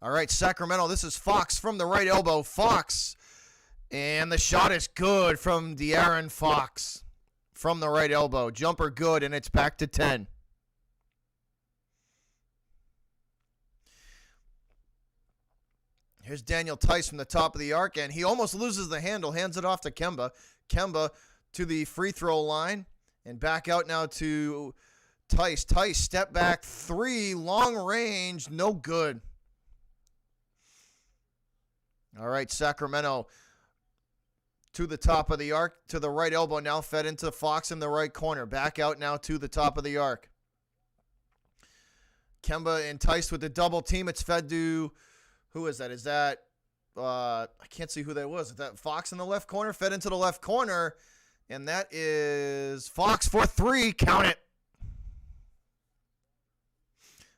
All right, Sacramento, this is Fox from the right elbow. Fox, and the shot is good from De'Aaron Fox. From the right elbow. Jumper good, and it's back to 10. Here's Daniel Tice from the top of the arc, and he almost loses the handle, hands it off to Kemba. Kemba to the free throw line, and back out now to Tice. Tice, step back, 3, long range, no good. All right, Sacramento to the top of the arc, to the right elbow now, fed into Fox in the right corner. Back out now to the top of the arc. Kemba enticed with the double team. It's fed to, who is that? Is that, I can't see who that was. Is that Fox in the left corner? Fed into the left corner, and that is Fox for 3. Count it.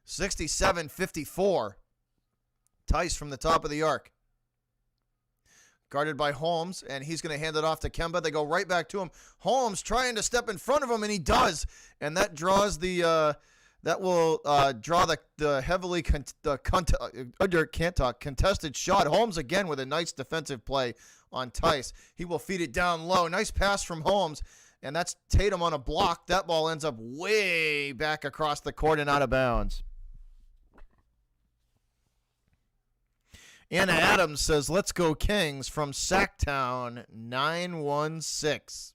67-54. Tice from the top of the arc. Guarded by Holmes, and he's going to hand it off to Kemba. They go right back to him. Holmes trying to step in front of him, and he does. And that draws the draw the heavily contested shot. Holmes again with a nice defensive play on Tice. He will feed it down low. Nice pass from Holmes, and that's Tatum on a block. That ball ends up way back across the court and out of bounds. Anna Adams says, let's go Kings from Sacktown 916.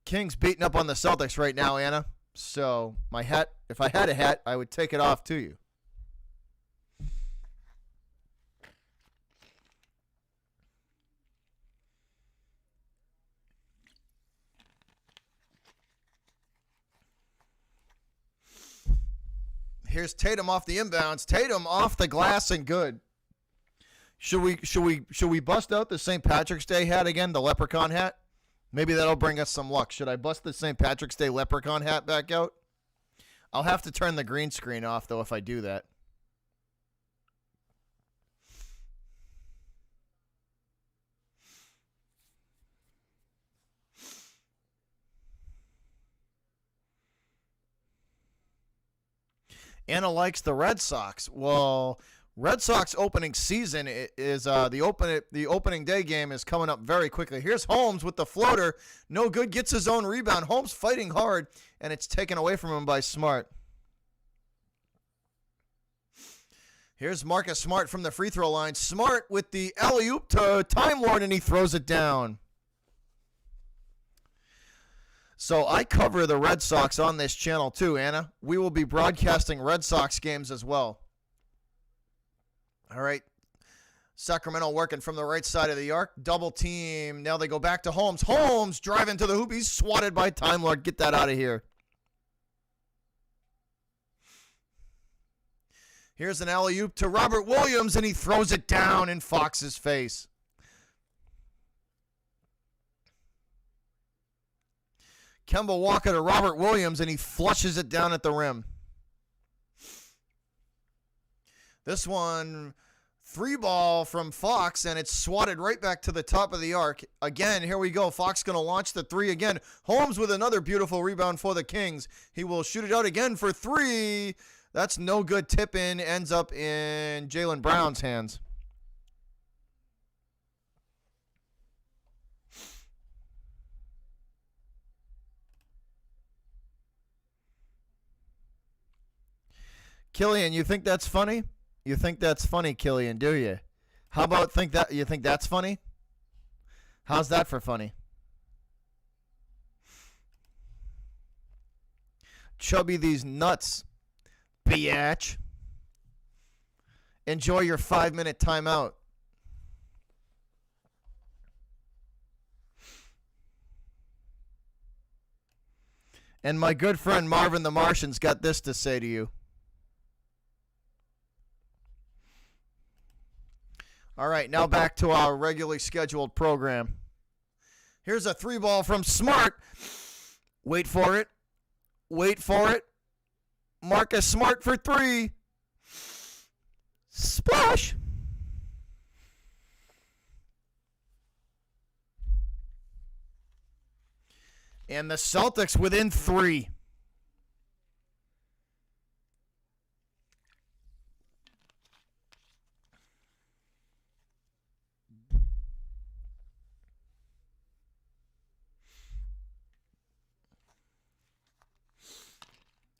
Kings beating up on the Celtics right now, Anna. So my hat, if I had a hat, I would take it off to you. Here's Tatum off the inbounds. Tatum off the glass and good. Should we bust out the St. Patrick's Day hat again, the leprechaun hat? Maybe that'll bring us some luck. Should I bust the St. Patrick's Day leprechaun hat back out? I'll have to turn the green screen off, though, if I do that. Anna likes the Red Sox. Well, Red Sox opening season is the opening day game is coming up very quickly. Here's Holmes with the floater. No good. Gets his own rebound. Holmes fighting hard, and it's taken away from him by Smart. Here's Marcus Smart from the free throw line. Smart with the alley-oop to Time Lord, and he throws it down. So I cover the Red Sox on this channel too, Anna. We will be broadcasting Red Sox games as well. All right. Sacramento working from the right side of the arc. Double team. Now they go back to Holmes. Holmes driving to the hoop. He's swatted by Time Lord. Get that out of here. Here's an alley-oop to Robert Williams, and he throws it down in Fox's face. Kemba Walker to Robert Williams, and he flushes it down at the rim. This one, 3-ball from Fox, and it's swatted right back to the top of the arc. Again, here we go. Fox going to launch the 3 again. Holmes with another beautiful rebound for the Kings. He will shoot it out again for 3. That's no good. Tip in, ends up in Jaylen Brown's hands. Killian, you think that's funny? You think that's funny, Killian, do you? How about you think that's funny? How's that for funny? Chubby these nuts, biatch. Enjoy your 5-minute timeout. And my good friend Marvin the Martian's got this to say to you. All right, now back to our regularly scheduled program. Here's a 3-ball from Smart. Wait for it. Wait for it. Marcus Smart for 3. Splash. And the Celtics within 3.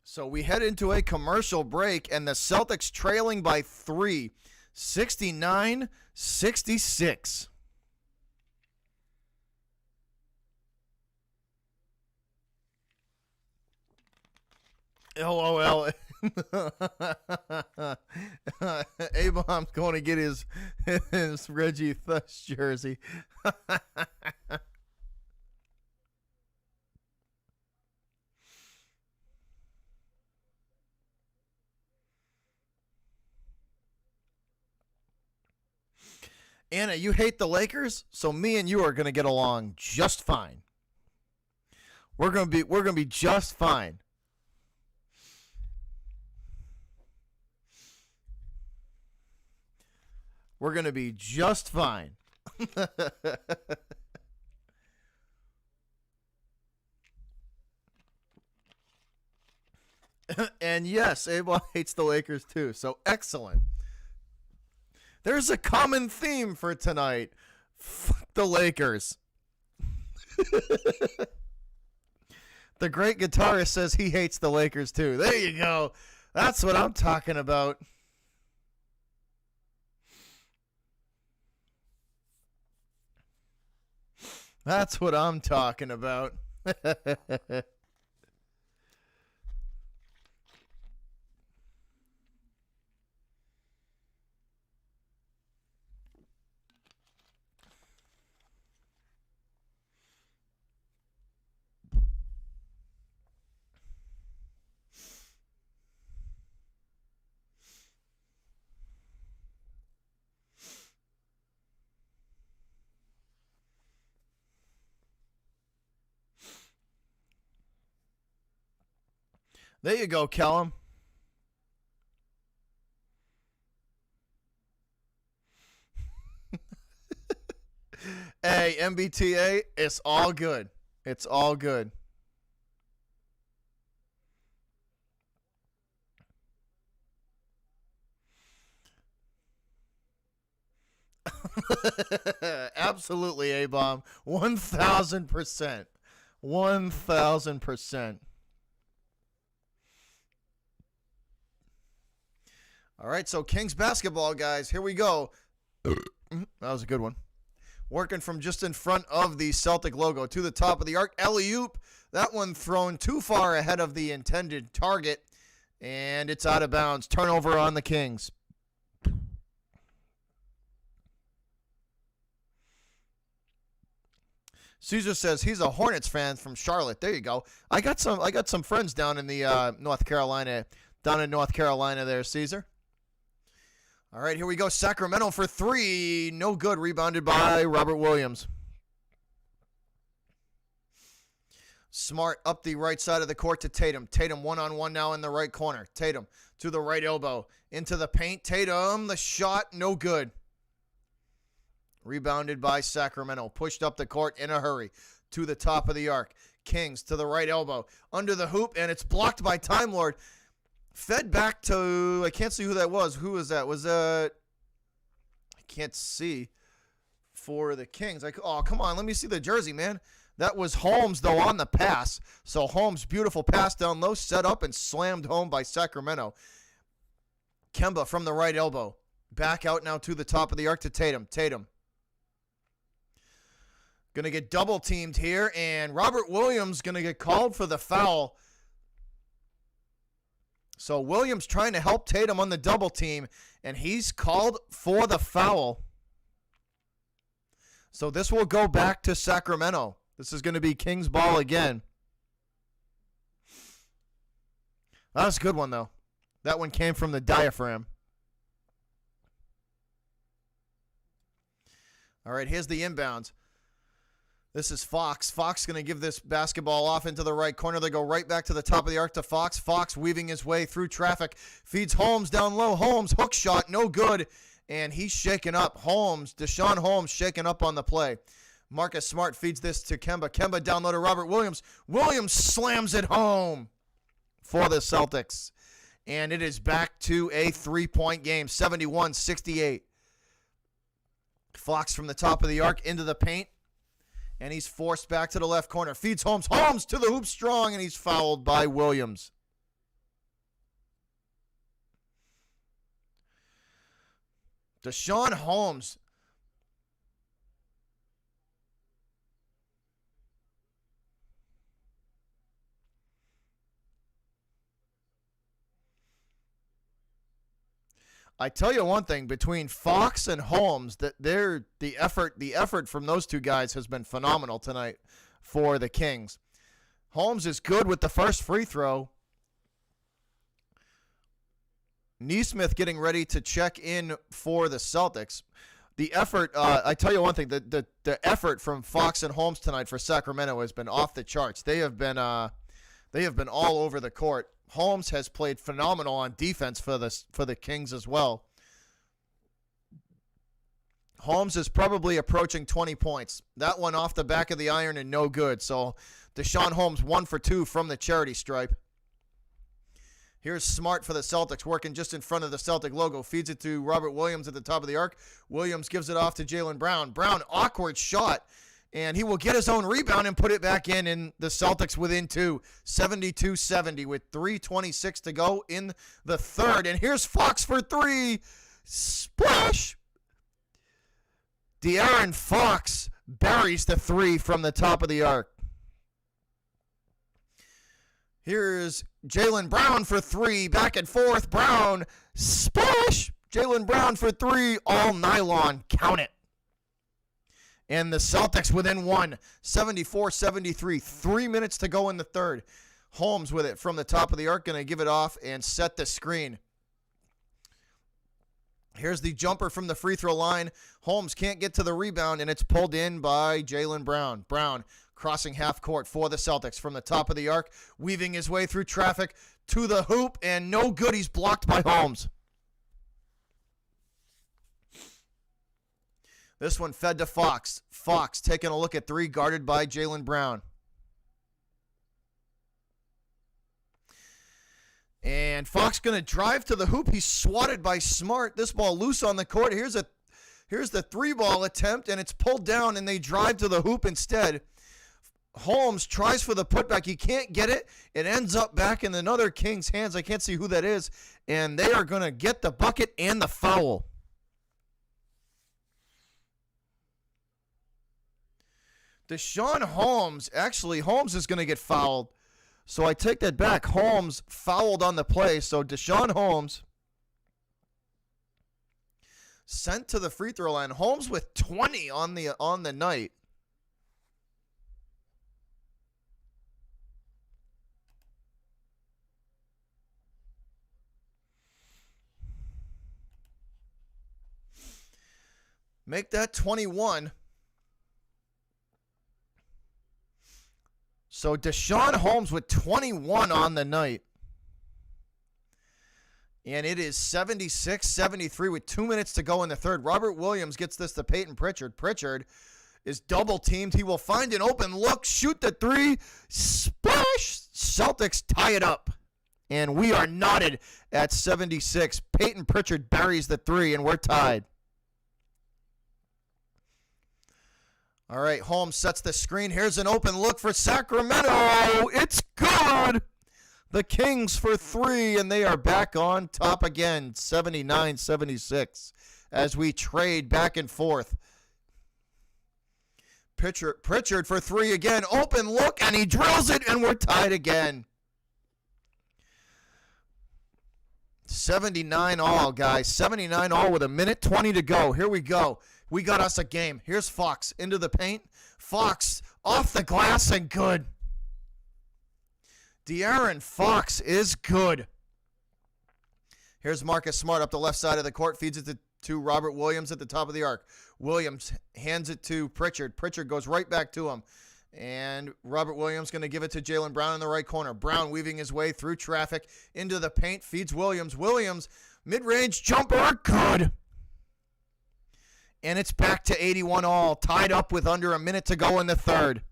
So we head into a commercial break, and the Celtics trailing by 3, 69-66. LOL. A-Bomb's going to get his Reggie Thush jersey. Anna, you hate the Lakers, so me and you are going to get along just fine. We're going to be just fine. We're going to be just fine. And yes, Abel hates the Lakers too. So excellent. There's a common theme for tonight. Fuck the Lakers. The great guitarist says he hates the Lakers too. There you go. That's what I'm talking about. That's what I'm talking about. There you go, Kellum. Hey, MBTA, it's all good. It's all good. Absolutely, A-Bomb. 1,000%. 1,000%. All right, so Kings basketball, guys. Here we go. That was a good one. Working from just in front of the Celtic logo to the top of the arc. Alley-oop. That one thrown too far ahead of the intended target, and it's out of bounds. Turnover on the Kings. Caesar says he's a Hornets fan from Charlotte. There you go. I got some friends down in the North Carolina there, Caesar. All right, here we go. Sacramento for 3. No good. Rebounded by Robert Williams. Smart up the right side of the court to Tatum. Tatum one-on-one now in the right corner. Tatum to the right elbow. Into the paint. Tatum, the shot, no good. Rebounded by Sacramento. Pushed up the court in a hurry to the top of the arc. Kings to the right elbow. Under the hoop, and it's blocked by Time Lord. Fed back to, I can't see who that was. Who was that? Was that, I can't see for the Kings. Oh, come on. Let me see the jersey, man. That was Holmes, though, on the pass. So Holmes, beautiful pass down low, set up and slammed home by Sacramento. Kemba from the right elbow. Back out now to the top of the arc to Tatum. Tatum. Going to get double teamed here, and Robert Williams going to get called for the foul. So Williams trying to help Tatum on the double team, and he's called for the foul. So this will go back to Sacramento. This is going to be Kings ball again. That was a good one, though. That one came from the diaphragm. All right, here's the inbounds. This is Fox. Fox going to give this basketball off into the right corner. They go right back to the top of the arc to Fox. Fox weaving his way through traffic. Feeds Holmes down low. Holmes, hook shot, no good. And he's shaken up. Deshaun Holmes shaken up on the play. Marcus Smart feeds this to Kemba. Kemba down low to Robert Williams. Williams slams it home for the Celtics. And it is back to a 3-point game, 71-68. Fox from the top of the arc into the paint. And he's forced back to the left corner. Feeds Holmes. Holmes to the hoop strong, and he's fouled by Williams. Deshaun Holmes. I tell you one thing, between Fox and Holmes, that the effort from those two guys has been phenomenal tonight for the Kings. Holmes is good with the first free throw. Neesmith getting ready to check in for the Celtics. The effort, I tell you one thing, the effort from Fox and Holmes tonight for Sacramento has been off the charts. They have been all over the court. Holmes has played phenomenal on defense for the Kings as well. Holmes is probably approaching 20 points. That one off the back of the iron and no good. So Deshaun Holmes 1 for 2 from the charity stripe. Here's Smart for the Celtics, working just in front of the Celtic logo. Feeds it to Robert Williams at the top of the arc. Williams gives it off to Jaylen Brown. Brown, awkward shot. And he will get his own rebound and put it back in, and the Celtics within 2, 72-70 with 3:26 to go in the third. And here's Fox for 3. Splash! De'Aaron Fox buries the 3 from the top of the arc. Here's Jaylen Brown for 3. Back and forth. Brown. Splash! Jaylen Brown for 3. All nylon. Count it. And the Celtics within 1, 74-73. 3 minutes to go in the third. Holmes with it from the top of the arc, going to give it off and set the screen. Here's the jumper from the free throw line. Holmes can't get to the rebound, and it's pulled in by Jaylen Brown. Brown crossing half court for the Celtics from the top of the arc, weaving his way through traffic to the hoop, and no good. He's blocked by Holmes. This one fed to Fox. Fox taking a look at 3, guarded by Jaylen Brown. And Fox going to drive to the hoop. He's swatted by Smart. This ball loose on the court. Here's the 3-ball attempt, and it's pulled down, and they drive to the hoop instead. Holmes tries for the putback. He can't get it. It ends up back in another Kings' hands. I can't see who that is. And they are going to get the bucket and the foul. Deshaun Holmes, actually, Holmes is going to get fouled. So I take that back. Holmes fouled on the play. So Deshaun Holmes sent to the free throw line. Holmes with 20 on the night. Make that 21. So Deshaun Holmes with 21 on the night. And it is 76-73 with 2 minutes to go in the third. Robert Williams gets this to Peyton Pritchard. Pritchard is double teamed. He will find an open look, shoot the 3, splash. Celtics tie it up. And we are knotted at 76. Peyton Pritchard buries the 3, and we're tied. All right, Holmes sets the screen. Here's an open look for Sacramento. It's good. The Kings for 3, and they are back on top again, 79-76, as we trade back and forth. Pritchard for 3 again. Open look, and he drills it, and we're tied again. 79 all, guys. 79 all with 1:20 to go. Here we go. We got us a game. Here's Fox into the paint. Fox off the glass and good. De'Aaron Fox is good. Here's Marcus Smart up the left side of the court. Feeds it to Robert Williams at the top of the arc. Williams hands it to Pritchard. Pritchard goes right back to him. And Robert Williams going to give it to Jaylen Brown in the right corner. Brown weaving his way through traffic into the paint, feeds Williams. Williams, mid-range jumper, good. And it's back to 81 all, tied up with under a minute to go in the third.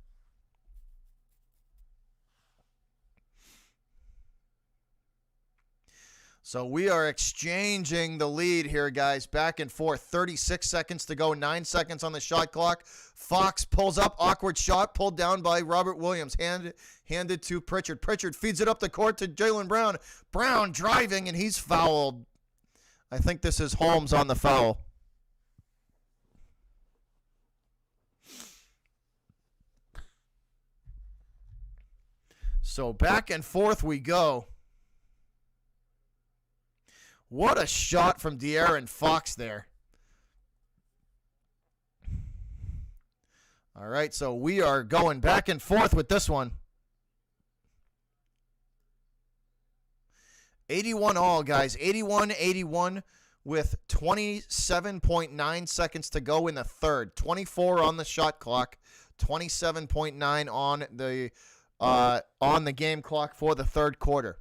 So we are exchanging the lead here, guys, back and forth. 36 seconds to go, 9 seconds on the shot clock. Fox pulls up, awkward shot, pulled down by Robert Williams, handed to Pritchard. Pritchard feeds it up the court to Jaylen Brown. Brown driving, and he's fouled. I think this is Holmes on the foul. So back and forth we go. What a shot from De'Aaron Fox there. All right, so we are going back and forth with this one. 81 all, guys. 81-81 with 27.9 seconds to go in the third. 24 on the shot clock. 27.9 on the game clock for the third quarter.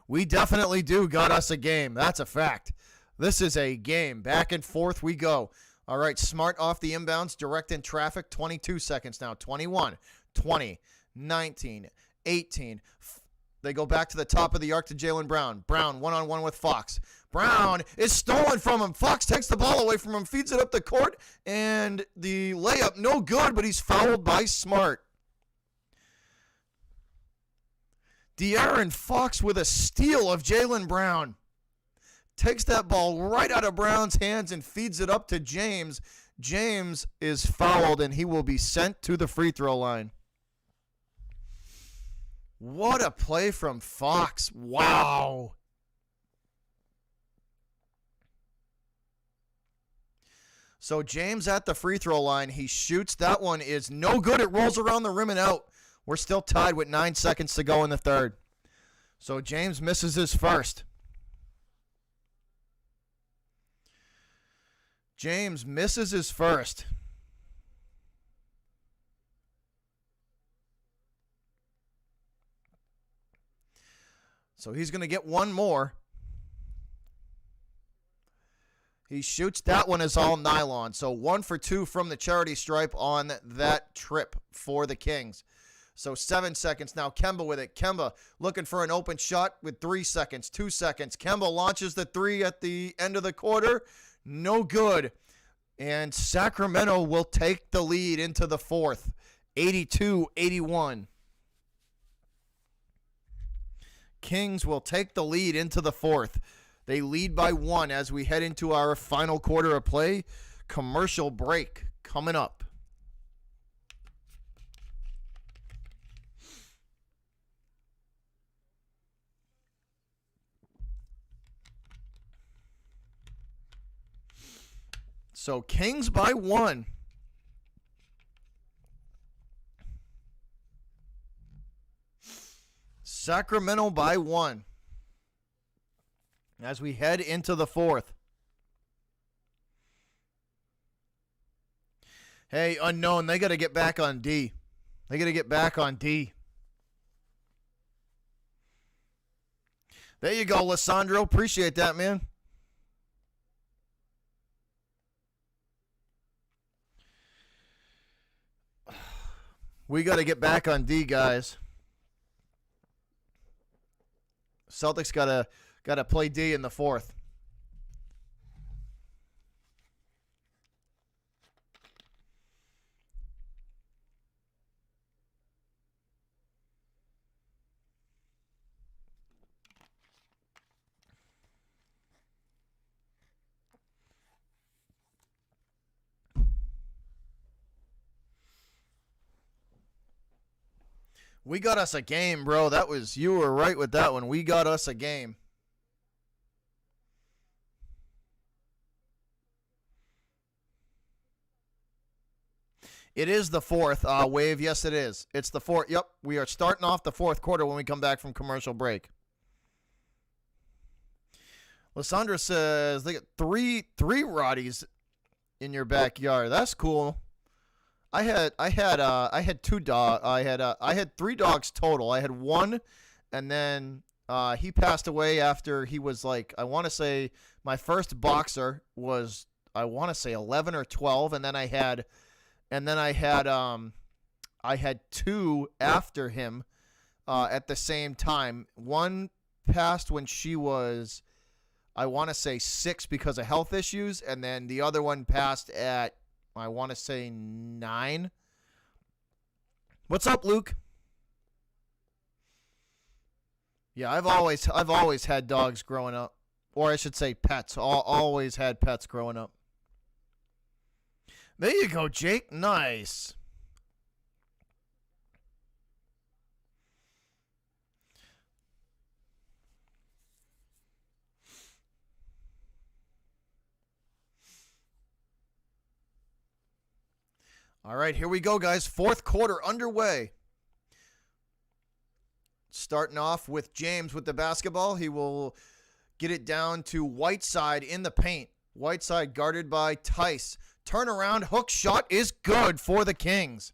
We definitely do got us a game. That's a fact. This is a game. Back and forth we go. All right, Smart off the inbounds, direct in traffic. 22 seconds now. 21, 20, 19, 18. They go back to the top of the arc to Jaylen Brown. Brown one-on-one with Fox. Brown is stolen from him. Fox takes the ball away from him, feeds it up the court, and the layup no good, but he's fouled by Smart. De'Aaron Fox with a steal of Jaylen Brown. Takes that ball right out of Brown's hands and feeds it up to James. James is fouled, and he will be sent to the free throw line. What a play from Fox. Wow. So James at the free throw line. He shoots. That one is no good. It rolls around the rim and out. We're still tied with 9 seconds to go in the third. So James misses his first. James misses his first. So he's going to get one more. He shoots. That one is all nylon. So 1 for 2 from the charity stripe on that trip for the Kings. So 7 seconds now. Kemba with it. Kemba looking for an open shot with 3 seconds, 2 seconds. Kemba launches the three at the end of the quarter. No good. And Sacramento will take the lead into the fourth. 82-81. Kings will take the lead into the fourth. They lead by 1 as we head into our final quarter of play. Commercial break coming up. So Kings by 1. Sacramento by 1. As we head into the fourth. Hey, Unknown, they got to get back on D. They got to get back on D. There you go, Lissandro. Appreciate that, man. We got to get back on D, guys. Celtics got to play D in the fourth. We got us a game, bro. You were right with that one. We got us a game. It is the fourth, Wave. Yes, it is. It's the fourth. Yep, we are starting off the fourth quarter when we come back from commercial break. Lysandra says they got three Roddies in your backyard. That's cool. I had two dog. I had three dogs total. I had one, and then he passed away after he was like, I want to say my first boxer was, I want to say 11 or 12, and then I had two after him at the same time. One passed when she was, I want to say 6 because of health issues, and then the other one passed at, I want to say 9. What's up, Luke? Yeah, I've always had dogs growing up, or I should say pets. Always had pets growing up. There you go, Jake. Nice. All right, here we go, guys. Fourth quarter underway. Starting off with James with the basketball. He will get it down to Whiteside in the paint. Whiteside guarded by Tice. Turnaround hook shot is good for the Kings.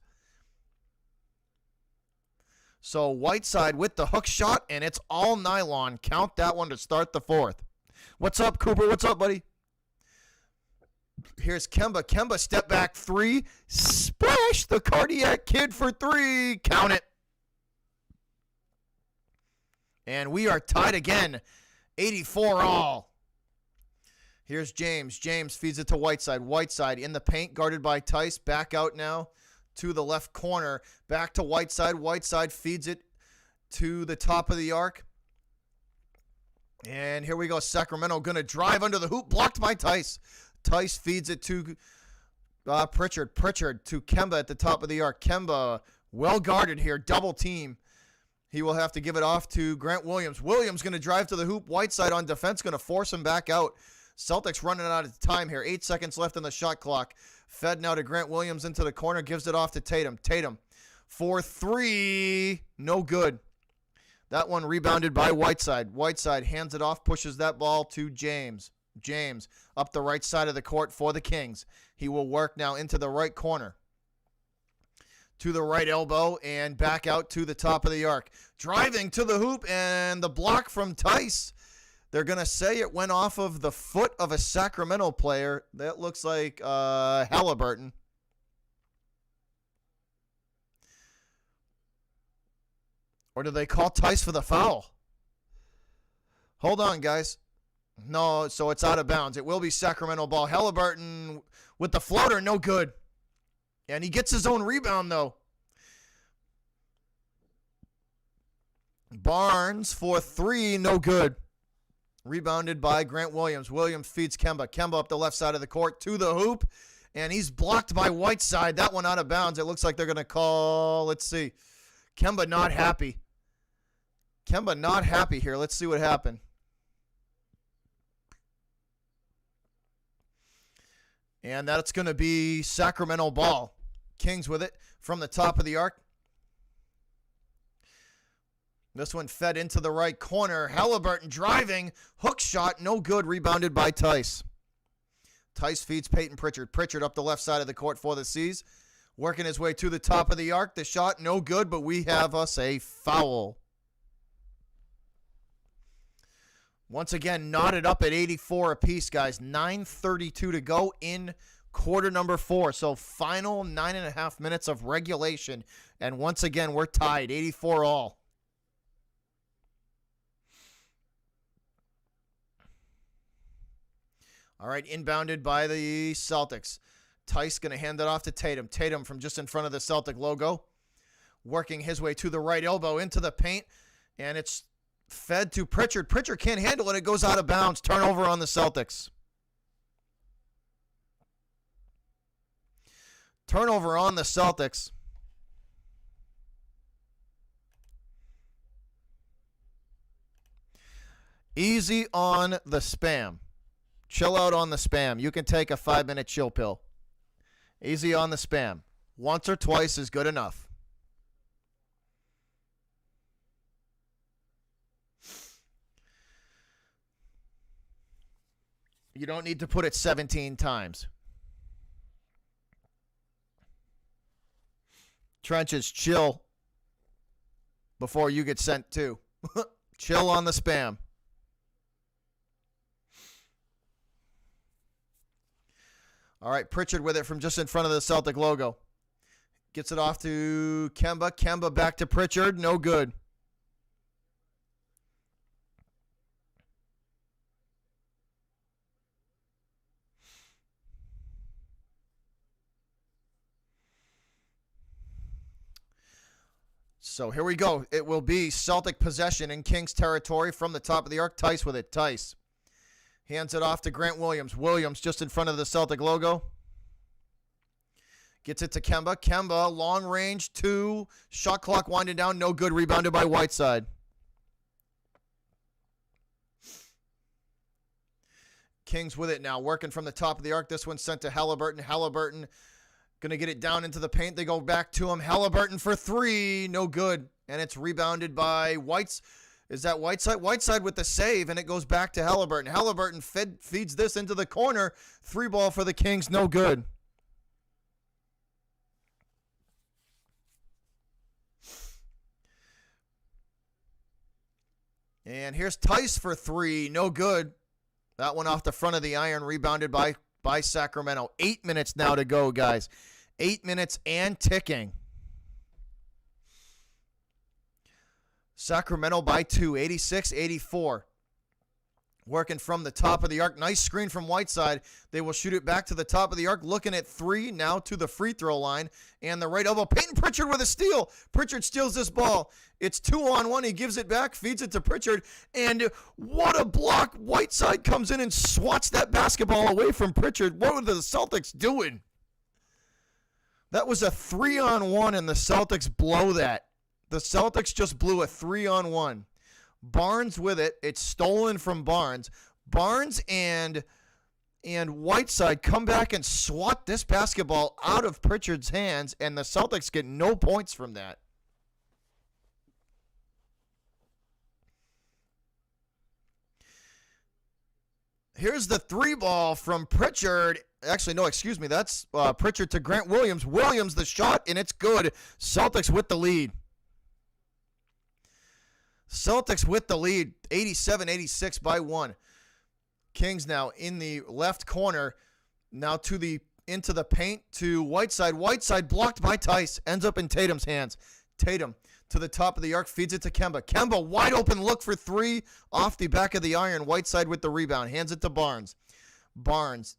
So Whiteside with the hook shot, and it's all nylon. Count that one to start the fourth. What's up, Cooper? What's up, buddy? Here's Kemba. Kemba, step back 3. Splash the cardiac kid for 3. Count it. And we are tied again. 84 all. Here's James. James feeds it to Whiteside. Whiteside in the paint, guarded by Tice. Back out now to the left corner. Back to Whiteside. Whiteside feeds it to the top of the arc. And here we go. Sacramento going to drive under the hoop. Blocked by Tice. Tice feeds it to Pritchard. Pritchard to Kemba at the top of the arc. Kemba well guarded here. Double team. He will have to give it off to Grant Williams. Williams going to drive to the hoop. Whiteside on defense going to force him back out. Celtics running out of time here. 8 seconds left on the shot clock. Fed now to Grant Williams into the corner. Gives it off to Tatum. Tatum for 3. No good. That one rebounded by Whiteside. Whiteside hands it off. Pushes that ball to James. James up the right side of the court for the Kings. He will work now into the right corner. To the right elbow and back out to the top of the arc. Driving to the hoop and the block from Tice. They're going to say it went off of the foot of a Sacramento player. That looks like Halliburton. Or do they call Tice for the foul? Hold on, guys. No, so it's out of bounds. It will be Sacramento ball. Halliburton with the floater, no good. And he gets his own rebound, though. Barnes for 3, no good. Rebounded by Grant Williams. Williams feeds Kemba. Kemba up the left side of the court to the hoop. And he's blocked by Whiteside. That one out of bounds. It looks like they're going to call, let's see. Kemba not happy. Kemba not happy here. Let's see what happened. And that's going to be Sacramento ball. Kings with it from the top of the arc. This one fed into the right corner. Halliburton driving. Hook shot. No good. Rebounded by Tice. Tice feeds Peyton Pritchard. Pritchard up the left side of the court for the C's. Working his way to the top of the arc. The shot no good, but we have us a foul. Once again, knotted up at 84 apiece, guys. 9:32 to go in quarter number 4. So final 9.5 minutes of regulation. And once again, we're tied, 84 all. All right, inbounded by the Celtics. Tice going to hand it off to Tatum. Tatum from just in front of the Celtic logo. Working his way to the right elbow into the paint. And it's fed to Pritchard. Pritchard can't handle it. It goes out of bounds. Turnover on the Celtics. Turnover on the Celtics. Easy on the spam. Chill out on the spam. You can take a 5-minute chill pill. Easy on the spam. Once or twice is good enough. You don't need to put it 17 times. Trenches, chill before you get sent too. Chill on the spam. All right, Pritchard with it from just in front of the Celtic logo. Gets it off to Kemba. Kemba back to Pritchard. No good. So here we go. It will be Celtic possession in Kings territory from the top of the arc. Tice with it. Tice hands it off to Grant Williams. Williams just in front of the Celtic logo. Gets it to Kemba. Kemba, long range, 2. Shot clock winding down. No good. Rebounded by Whiteside. Kings with it now. Working from the top of the arc. This one's sent to Halliburton. Halliburton going to get it down into the paint. They go back to him. Halliburton for 3. No good. And it's rebounded by Whites. Is that Whiteside? Whiteside with the save, and it goes back to Halliburton. Halliburton feeds this into the corner. 3 ball for the Kings. No good. And here's Tice for 3. No good. That one off the front of the iron. Rebounded by Sacramento. 8 minutes now to go, guys. 8 minutes and ticking. Sacramento by 2. 86-84. Working from the top of the arc. Nice screen from Whiteside. They will shoot it back to the top of the arc. Looking at 3 now to the free throw line. And the right elbow. Peyton Pritchard with a steal. Pritchard steals this ball. It's 2-on-1. He gives it back. Feeds it to Pritchard. And what a block. Whiteside comes in and swats that basketball away from Pritchard. What were the Celtics doing? That was a 3-on-1 and the Celtics blow that. The Celtics just blew a 3-on-1. Barnes with it. It's stolen from Barnes. Barnes and Whiteside come back and swat this basketball out of Pritchard's hands, and the Celtics get no points from that. Here's the 3 ball from Pritchard. Actually, no, excuse me. That's Pritchard to Grant Williams. Williams, the shot, and it's good. Celtics with the lead. Celtics with the lead, 87-86 by 1. Kings now in the left corner, now into the paint to Whiteside. Whiteside blocked by Tice, ends up in Tatum's hands. Tatum to the top of the arc, feeds it to Kemba. Kemba, wide open look for 3 off the back of the iron. Whiteside with the rebound, hands it to Barnes. Barnes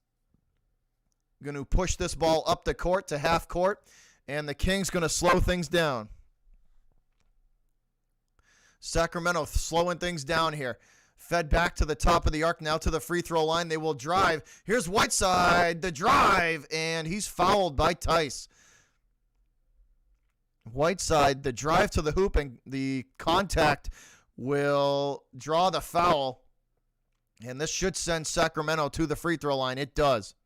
going to push this ball up the court to half court, and the Kings going to slow things down. Sacramento slowing things down here. Fed back to the top of the arc, now to the free throw line. They will drive. Here's Whiteside, the drive, and he's fouled by Tice. Whiteside, the drive to the hoop, and the contact will draw the foul. And this should send Sacramento to the free throw line. It does.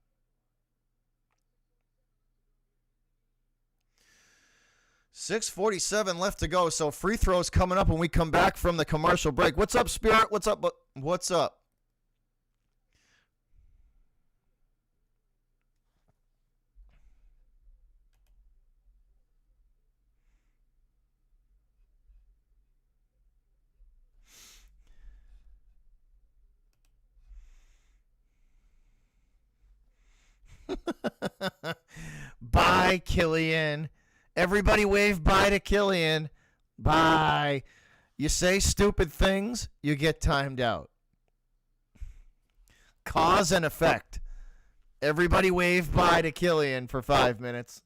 .47 left to go, so free throws coming up when we come back from the commercial break. What's up, Spirit? What's up? What's up? Bye, Killian. Everybody wave bye to Killian. Bye. You say stupid things, you get timed out. Cause and effect. Everybody wave bye to Killian for 5 minutes.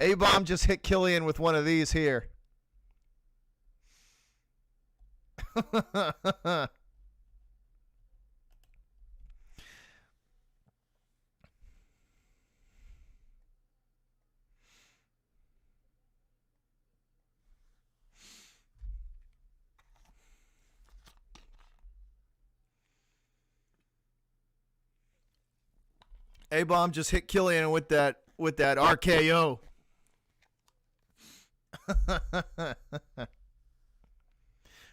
A-Bomb just hit Killian with one of these here. A-Bomb just hit Killian with that RKO.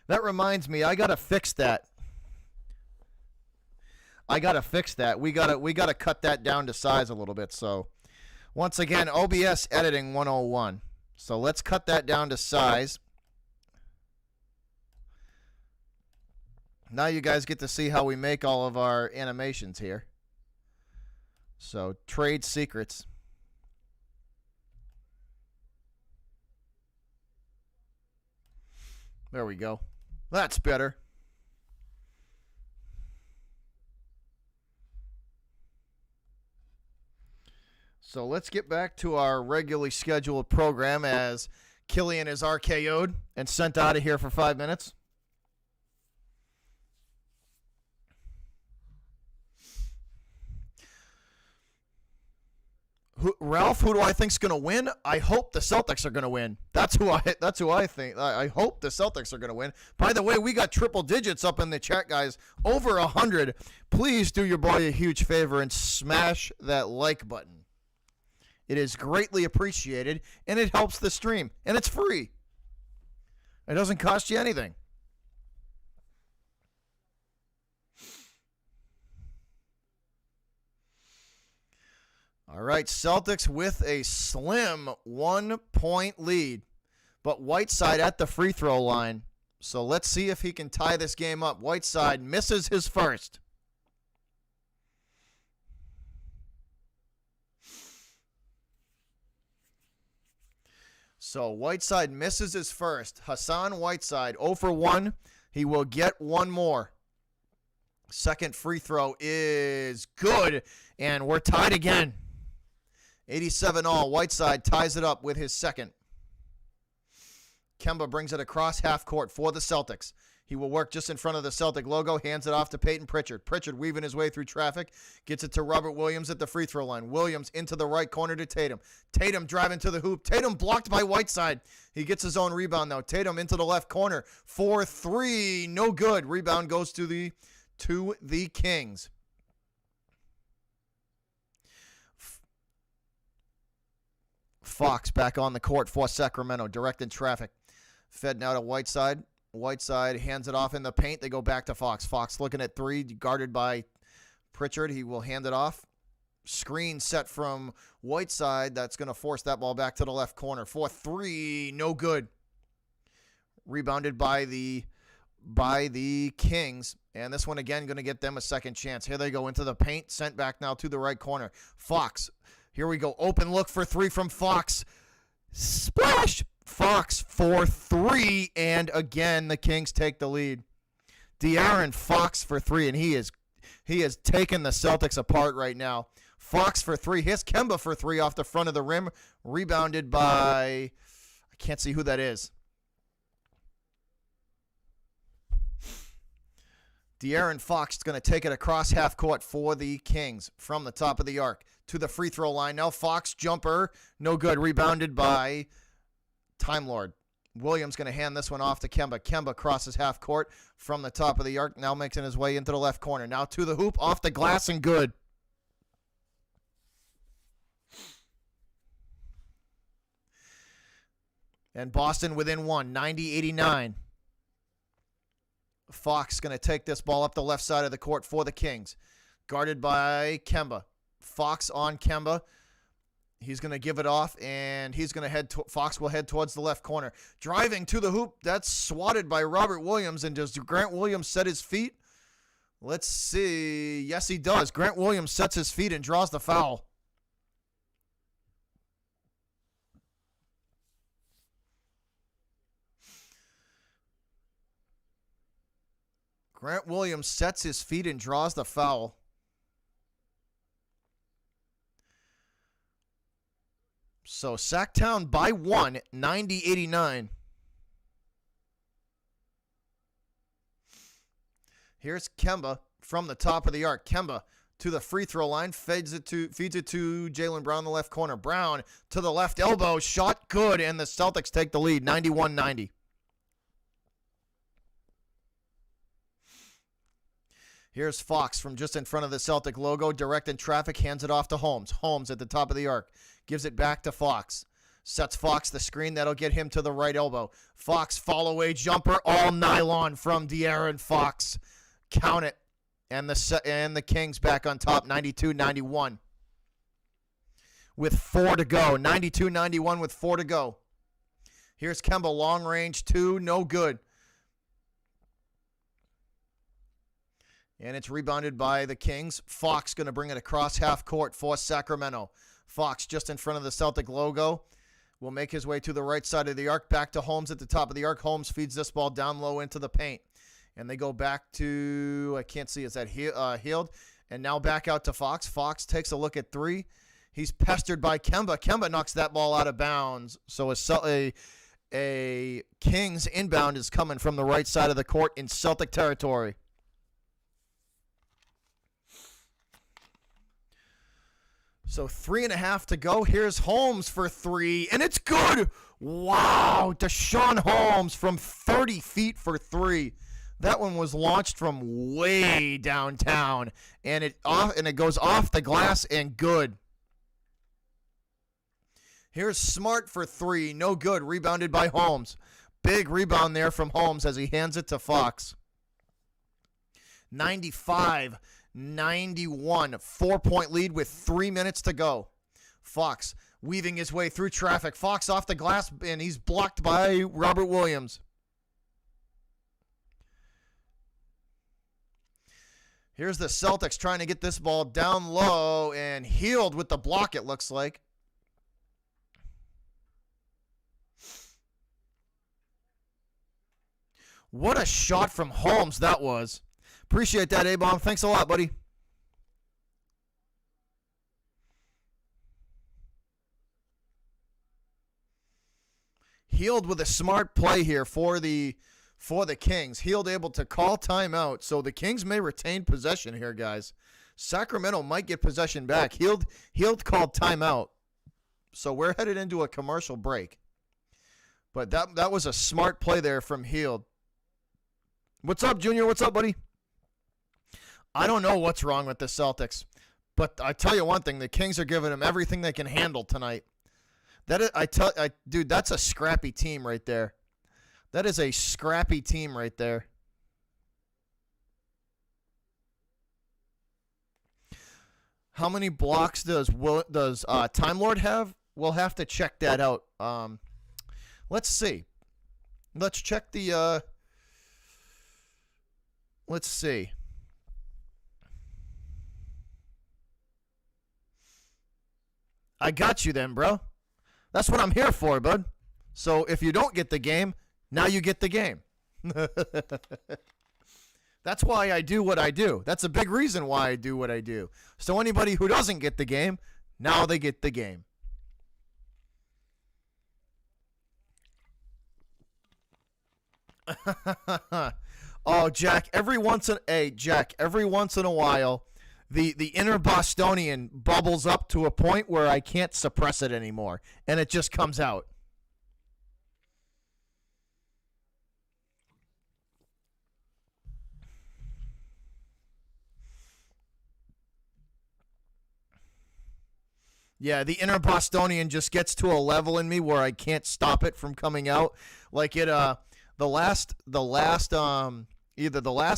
That reminds me, I gotta fix that. We gotta cut that down to size a little bit. So once again, OBS editing 101. So let's cut that down to size. Now you guys get to see how we make all of our animations here. So trade secrets. There we go. That's better. So let's get back to our regularly scheduled program as Killian is RKO'd and sent out of here for 5 minutes. Ralph, who do I think's going to win? I hope the Celtics are going to win. That's who I think. I hope the Celtics are going to win. By the way, we got triple digits up in the chat, guys. Over 100. Please do your boy a huge favor and smash that like button. It is greatly appreciated, and it helps the stream. And it's free. It doesn't cost you anything. All right, Celtics with a slim 1-point lead, but Whiteside at the free throw line. So let's see if he can tie this game up. Whiteside misses his first. So Whiteside misses his first. Hassan Whiteside 0 for 1. He will get one more. Second free throw is good, and we're tied again. 87-all. Whiteside ties it up with his second. Kemba brings it across half court for the Celtics. He will work just in front of the Celtic logo, hands it off to Peyton Pritchard. Pritchard weaving his way through traffic, gets it to Robert Williams at the free throw line. Williams into the right corner to Tatum. Tatum driving to the hoop. Tatum blocked by Whiteside. He gets his own rebound, though. Tatum into the left corner for 3. No good. Rebound goes to the Kings. Fox back on the court for Sacramento, directing traffic. Fed now to Whiteside. Whiteside hands it off in the paint. They go back to Fox. Fox looking at 3, guarded by Pritchard. He will hand it off. Screen set from Whiteside. That's going to force that ball back to the left corner for 3. No good. Rebounded by the Kings. And this one again going to get them a second chance. Here they go into the paint. Sent back now to the right corner. Fox. Here we go. Open look for 3 from Fox. Splash! Fox for 3. And again, the Kings take the lead. De'Aaron Fox for 3. And he is taking the Celtics apart right now. Fox for 3. Here's Kemba for 3 off the front of the rim. Rebounded by, I can't see who that is. De'Aaron Fox is going to take it across half court for the Kings from the top of the arc to the free throw line. Now Fox jumper, no good. Rebounded by Time Lord. Williams going to hand this one off to Kemba. Kemba crosses half court from the top of the arc. Now making his way into the left corner. Now to the hoop, off the glass and good. And Boston within 1, 90-89. Fox going to take this ball up the left side of the court for the Kings. Guarded by Kemba. Fox on Kemba. He's going to give it off, and he's going to Fox will head towards the left corner. Driving to the hoop. That's swatted by Robert Williams. And does Grant Williams set his feet? Let's see. Yes, he does. Grant Williams sets his feet and draws the foul. Grant Williams sets his feet and draws the foul. So Sacktown by 1, 90-89. Here's Kemba from the top of the arc. Kemba to the free throw line, feeds it to Jaylen Brown in the left corner. Brown to the left elbow, shot good, and the Celtics take the lead, 91-90. Here's Fox from just in front of the Celtic logo, directing traffic, hands it off to Holmes. Holmes at the top of the arc, gives it back to Fox. Sets Fox the screen. That'll get him to the right elbow. Fox fall-away jumper, all nylon from De'Aaron Fox. Count it. And the Kings back on top, 92-91. With 4 to go. 92-91 with 4 to go. Here's Kemba, long range, 2, no good. And it's rebounded by the Kings. Fox going to bring it across half court for Sacramento. Fox just in front of the Celtic logo. Will make his way to the right side of the arc. Back to Holmes at the top of the arc. Holmes feeds this ball down low into the paint. And they go back to, I can't see, is that Healed? And now back out to Fox. Fox takes a look at 3. He's pestered by Kemba. Kemba knocks that ball out of bounds. So a Kings inbound is coming from the right side of the court in Celtic territory. So 3.5 to go. Here's Holmes for 3, and it's good. Wow, Deshaun Holmes from 30 feet for 3. That one was launched from way downtown, and it goes off the glass and good. Here's Smart for 3, no good. Rebounded by Holmes. Big rebound there from Holmes as he hands it to Fox. 95-91, 4-point lead with 3 minutes to go. Fox weaving his way through traffic. Fox off the glass, and he's blocked by Robert Williams. Here's the Celtics trying to get this ball down low, and Healed with the block, it looks like. What a shot from Holmes that was. Appreciate that, A-Bomb. Thanks a lot, buddy. Healed with a smart play here for the Kings. Healed able to call timeout, so the Kings may retain possession here, guys. Sacramento might get possession back. Healed called timeout, so we're headed into a commercial break. But that was a smart play there from Healed. What's up, Junior? What's up, buddy? I don't know what's wrong with the Celtics, but I tell you one thing: the Kings are giving them everything they can handle tonight. Dude, that's a scrappy team right there. That is a scrappy team right there. How many blocks does Time Lord have? We'll have to check that out. Let's see. Let's check the. Let's see. I got you then, bro. That's what I'm here for, bud. So if you don't get the game, now you get the game. That's why I do what I do. That's a big reason why I do what I do. So anybody who doesn't get the game, now they get the game. Oh, Jack, every once in a while, the inner Bostonian bubbles up to a point where I can't suppress it anymore, and it just comes out. Yeah, the inner Bostonian just gets to a level in me where I can't stop it from coming out. Like either the last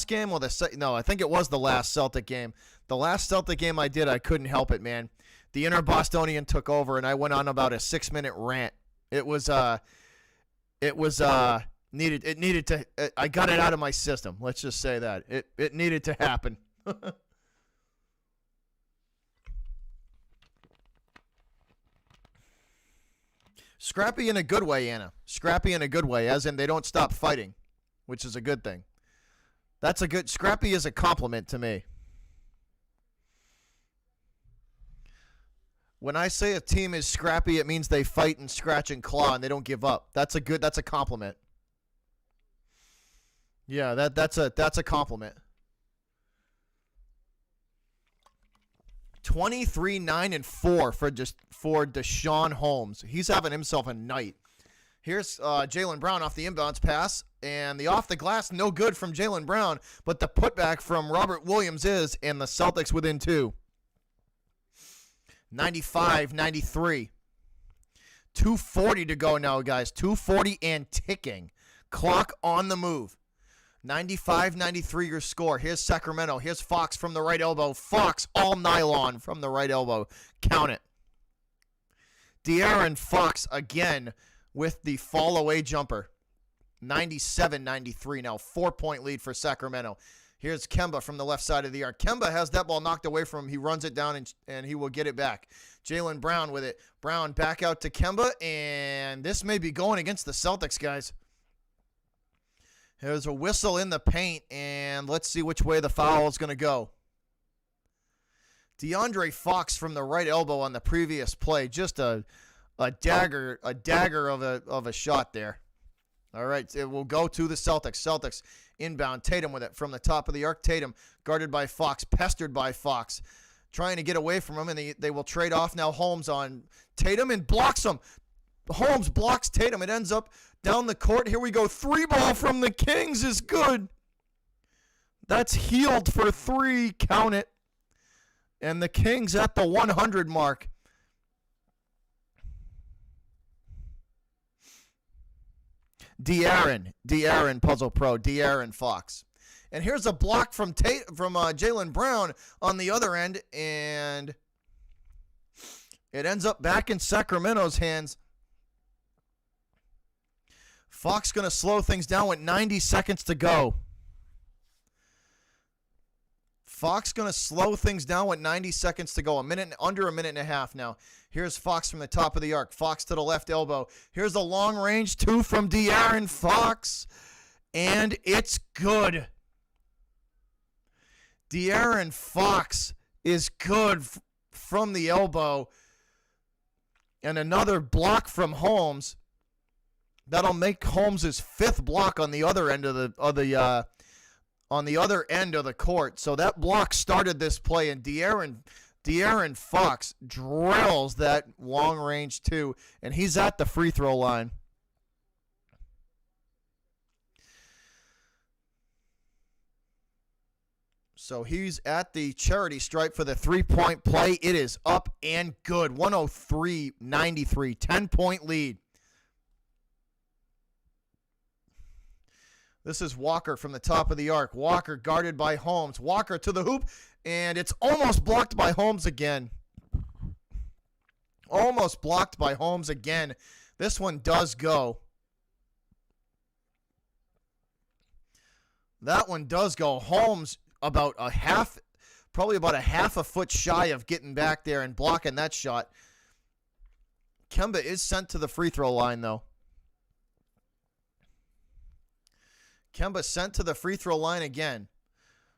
game or I think it was the last Celtic game. The last Celtic game I did, I couldn't help it, man. The inner Bostonian took over, and I went on about a 6-minute rant. It needed to. I got it out of my system. Let's just say that it needed to happen. Scrappy in a good way, Anna. Scrappy in a good way, as in they don't stop fighting, which is a good thing. Scrappy is a compliment to me. When I say a team is scrappy, it means they fight and scratch and claw and they don't give up. That's a compliment. Yeah, that's a compliment. 23-9-4 for Deshaun Holmes. He's having himself a night. Here's Jaylen Brown off the inbounds pass, and the off the glass, no good from Jaylen Brown, but the putback from Robert Williams is, and the Celtics within 2. 95-93. 2:40 to go now, guys. 2:40 and ticking. Clock on the move. 95-93 your score. Here's Sacramento. Here's Fox from the right elbow. Fox all nylon from the right elbow. Count it. De'Aaron Fox again with the fall away jumper. 97-93 now. 4-point lead for Sacramento. Here's Kemba from the left side of the arc. Kemba has that ball knocked away from him. He runs it down, and he will get it back. Jaylen Brown with it. Brown back out to Kemba, and this may be going against the Celtics, guys. There's a whistle in the paint, and let's see which way the foul is going to go. DeAndre Fox from the right elbow on the previous play. Just a dagger of a shot there. All right, it will go to the Celtics. Celtics inbound. Tatum with it from the top of the arc. Tatum guarded by Fox, pestered by Fox, trying to get away from him, and they will trade off now. Holmes on Tatum and blocks him. Holmes blocks Tatum. It ends up down the court. Here we go. 3-ball from the Kings is good. That's healed for 3. Count it. And the Kings at the 100 mark. De'Aaron Puzzle Pro, De'Aaron Fox. And here's a block from Jaylen Brown on the other end, and it ends up back in Sacramento's hands. Fox going to slow things down with 90 seconds to go. Fox going to slow things down with 90 seconds to go. Under a minute and a half now. Here's Fox from the top of the arc. Fox to the left elbow. Here's a long-range 2 from De'Aaron Fox. And it's good. De'Aaron Fox is good from the elbow. And another block from Holmes. That'll make Holmes' 5th block on the other end of the court. So that block started this play, and De'Aaron Fox drills that long range 2, and he's at the free throw line. So he's at the charity stripe for the 3-point play. It is up and good. 103-93, 10-point lead. This is Walker from the top of the arc. Walker guarded by Holmes. Walker to the hoop, and it's almost blocked by Holmes again. Almost blocked by Holmes again. This one does go. That one does go. Holmes probably about a half a foot shy of getting back there and blocking that shot. Kemba is sent to the free throw line, though. Kemba sent to the free throw line again.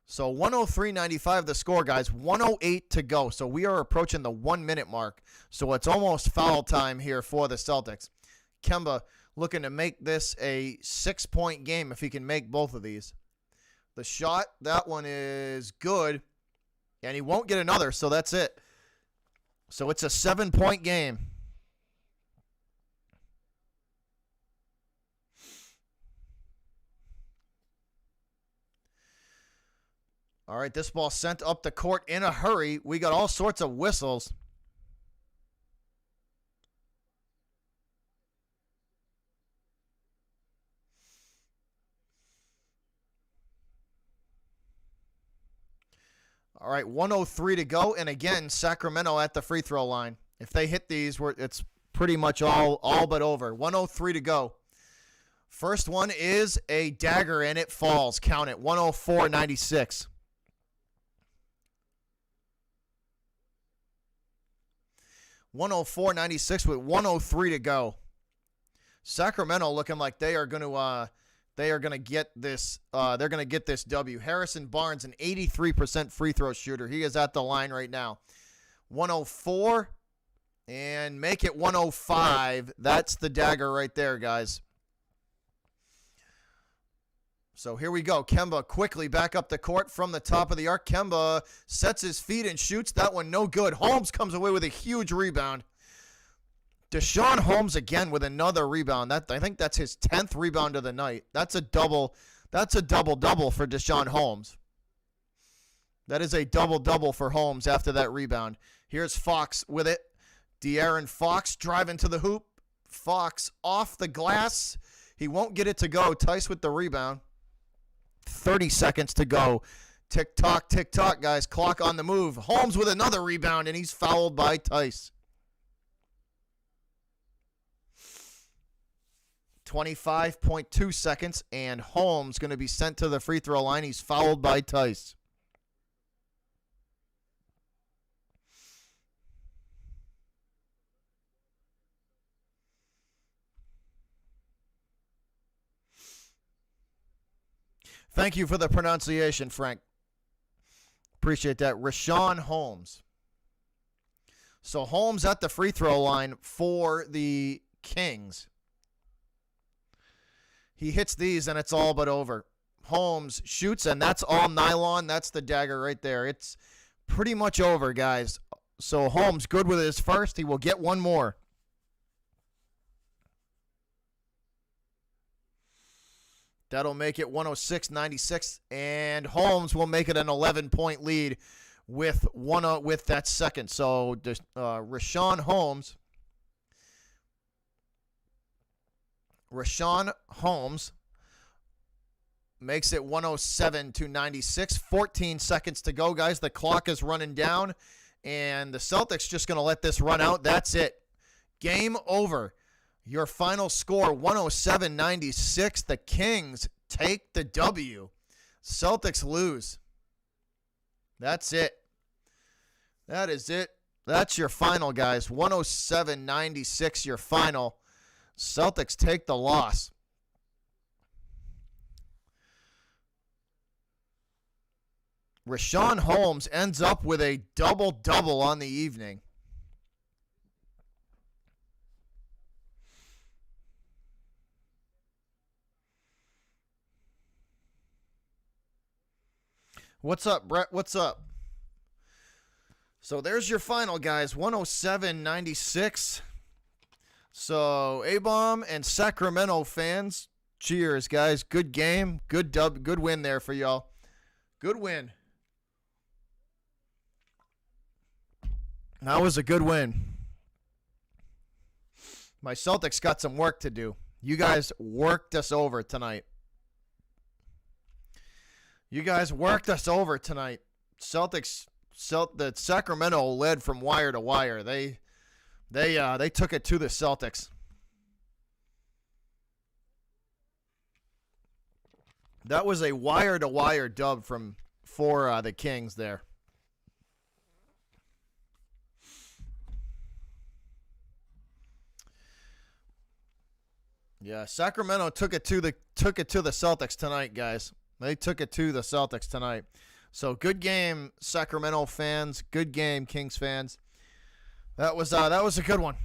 So 103-95 the score, guys. 108 to go. So we are approaching the 1-minute mark. So it's almost foul time here for the Celtics. Kemba looking to make this a 6-point game if he can make both of these. The shot, that one is good. And he won't get another, so that's it. So it's a 7-point game. All right, this ball sent up the court in a hurry. We got all sorts of whistles. All right, 103 to go. And again, Sacramento at the free throw line. If they hit these, it's pretty much all but over. 103 to go. First one is a dagger, and it falls. Count it, 104-96. $104.96 with 103 to go. Sacramento looking like they are going to get this. They're going to get this W. Harrison Barnes, an 83% free throw shooter. He is at the line right now. 104 and make it 105. That's the dagger right there, guys. So here we go. Kemba quickly back up the court from the top of the arc. Kemba sets his feet and shoots. That one no good. Holmes comes away with a huge rebound. Deshaun Holmes again with another rebound. I think that's his 10th rebound of the night. That's a double. That's a double-double for Deshaun Holmes. That is a double-double for Holmes after that rebound. Here's Fox with it. De'Aaron Fox driving to the hoop. Fox off the glass. He won't get it to go. Tice with the rebound. 30 seconds to go. Tick-tock, tick-tock, guys. Clock on the move. Holmes with another rebound, and he's fouled by Tice. 25.2 seconds, and Holmes going to be sent to the free throw line. He's fouled by Tice. Thank you for the pronunciation, Frank. Appreciate that. Rashawn Holmes. So Holmes at the free throw line for the Kings. He hits these, and it's all but over. Holmes shoots, and that's all nylon. That's the dagger right there. It's pretty much over, guys. So Holmes good with his first. He will get one more. That'll make it 106-96, and Holmes will make it an 11-point lead with that second. So Rashawn Holmes makes it 107-96. 14 seconds to go, guys. The clock is running down, and the Celtics just going to let this run out. That's it. Game over. Your final score, 107-96. The Kings take the W. Celtics lose. That's it. That is it. That's your final, guys. 107-96, your final. Celtics take the loss. Rashawn Holmes ends up with a double-double on the evening. What's up, Brett? What's up? So there's your final, guys. 107-96. So A-Bomb and Sacramento fans, cheers, guys. Good game. Good dub. Good win there for y'all. Good win. That was a good win. My Celtics got some work to do. You guys worked us over tonight. The Sacramento led from wire to wire. They took it to the Celtics. That was a wire to wire dub for the Kings there. Yeah, Sacramento took it to the Celtics tonight, guys. They took it to the Celtics tonight. So good game, Sacramento fans. Good game, Kings fans. That was a good one.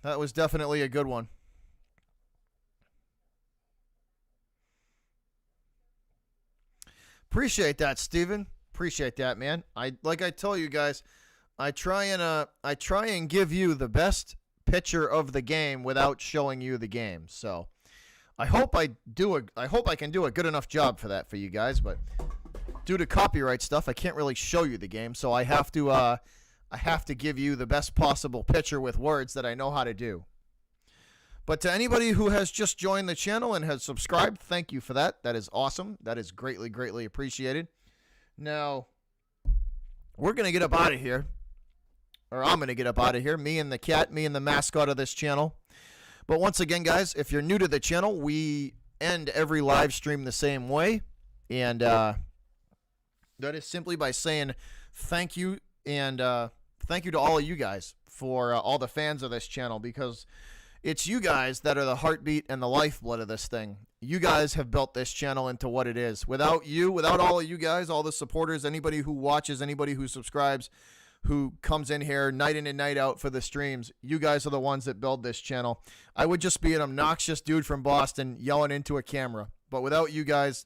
That was definitely a good one. Appreciate that, Steven. Appreciate that, man. I tell you guys, I try and give you the best picture of the game without showing you the game. So I hope I can do a good enough job for that for you guys, but due to copyright stuff, I can't really show you the game, so I have to give you the best possible picture with words that I know how to do. But to anybody who has just joined the channel and has subscribed, thank you for that. That is awesome. That is greatly, greatly appreciated. Now, we're going to get up out of here. Or I'm going to get up out of here. Me and the cat, me and the mascot of this channel. But once again, guys, if you're new to the channel, we end every live stream the same way. And that is simply by saying thank you. And thank you to all of you guys for all the fans of this channel, because it's you guys that are the heartbeat and the lifeblood of this thing. You guys have built this channel into what it is. Without you, without all of you guys, all the supporters, anybody who watches, anybody who subscribes, who comes in here night in and night out for the streams, you guys are the ones that build this channel. I would just be an obnoxious dude from Boston yelling into a camera. But without you guys,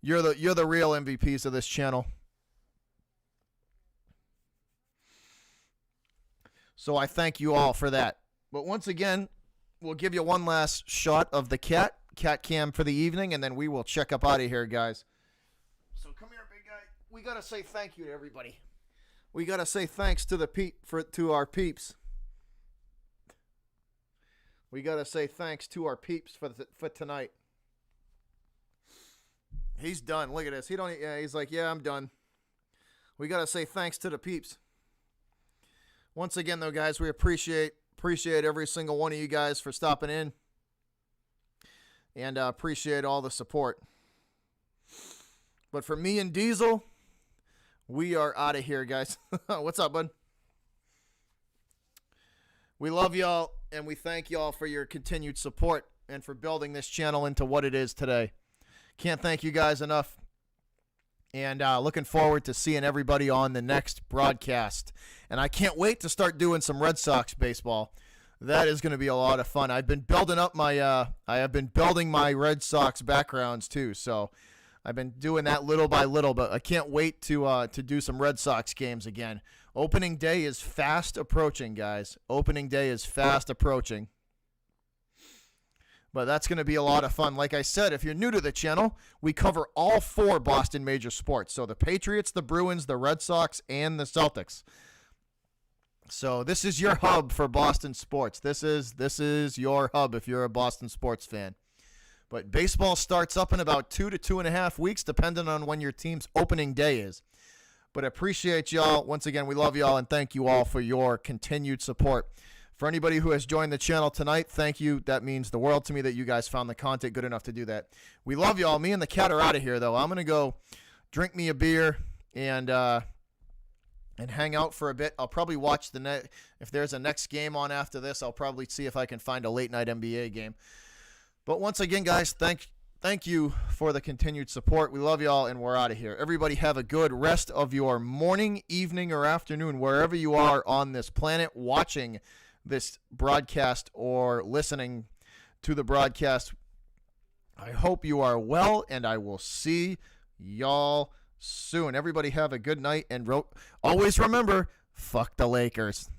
you're the real MVPs of this channel. So I thank you all for that. But once again, we'll give you one last shot of the cat cam for the evening, and then we will check up out of here, guys. So come here, big guy. We got to say thank you to everybody. We got to say thanks to to our peeps. We got to say thanks to our peeps for tonight. He's done. Look at this. He's like, yeah, I'm done. We got to say thanks to the peeps. Once again, though, guys, we appreciate every single one of you guys for stopping in. And appreciate all the support. But for me and Diesel, we are out of here, guys. What's up, bud? We love y'all, and we thank y'all for your continued support and for building this channel into what it is today. Can't thank you guys enough. And looking forward to seeing everybody on the next broadcast. And I can't wait to start doing some Red Sox baseball. That is going to be a lot of fun. I've been building up my my Red Sox backgrounds too. So I've been doing that little by little, but I can't wait to do some Red Sox games again. Opening day is fast approaching, guys. Opening day is fast approaching. But that's going to be a lot of fun. Like I said, if you're new to the channel, we cover all 4 Boston major sports. So the Patriots, the Bruins, the Red Sox, and the Celtics. So this is your hub for Boston sports. This is your hub if you're a Boston sports fan. But baseball starts up in about 2 to 2.5 weeks, depending on when your team's opening day is. But I appreciate y'all. Once again, we love y'all, and thank you all for your continued support. For anybody who has joined the channel tonight, thank you. That means the world to me that you guys found the content good enough to do that. We love y'all. Me and the cat are out of here, though. I'm going to go drink me a beer and hang out for a bit. I'll probably watch if there's a next game on after this, I'll probably see if I can find a late night NBA game. But once again, guys, thank you for the continued support. We love y'all, and we're out of here. Everybody have a good rest of your morning, evening, or afternoon, wherever you are on this planet watching this broadcast or listening to the broadcast. I hope you are well, and I will see y'all soon. Everybody have a good night, and always remember, fuck the Lakers.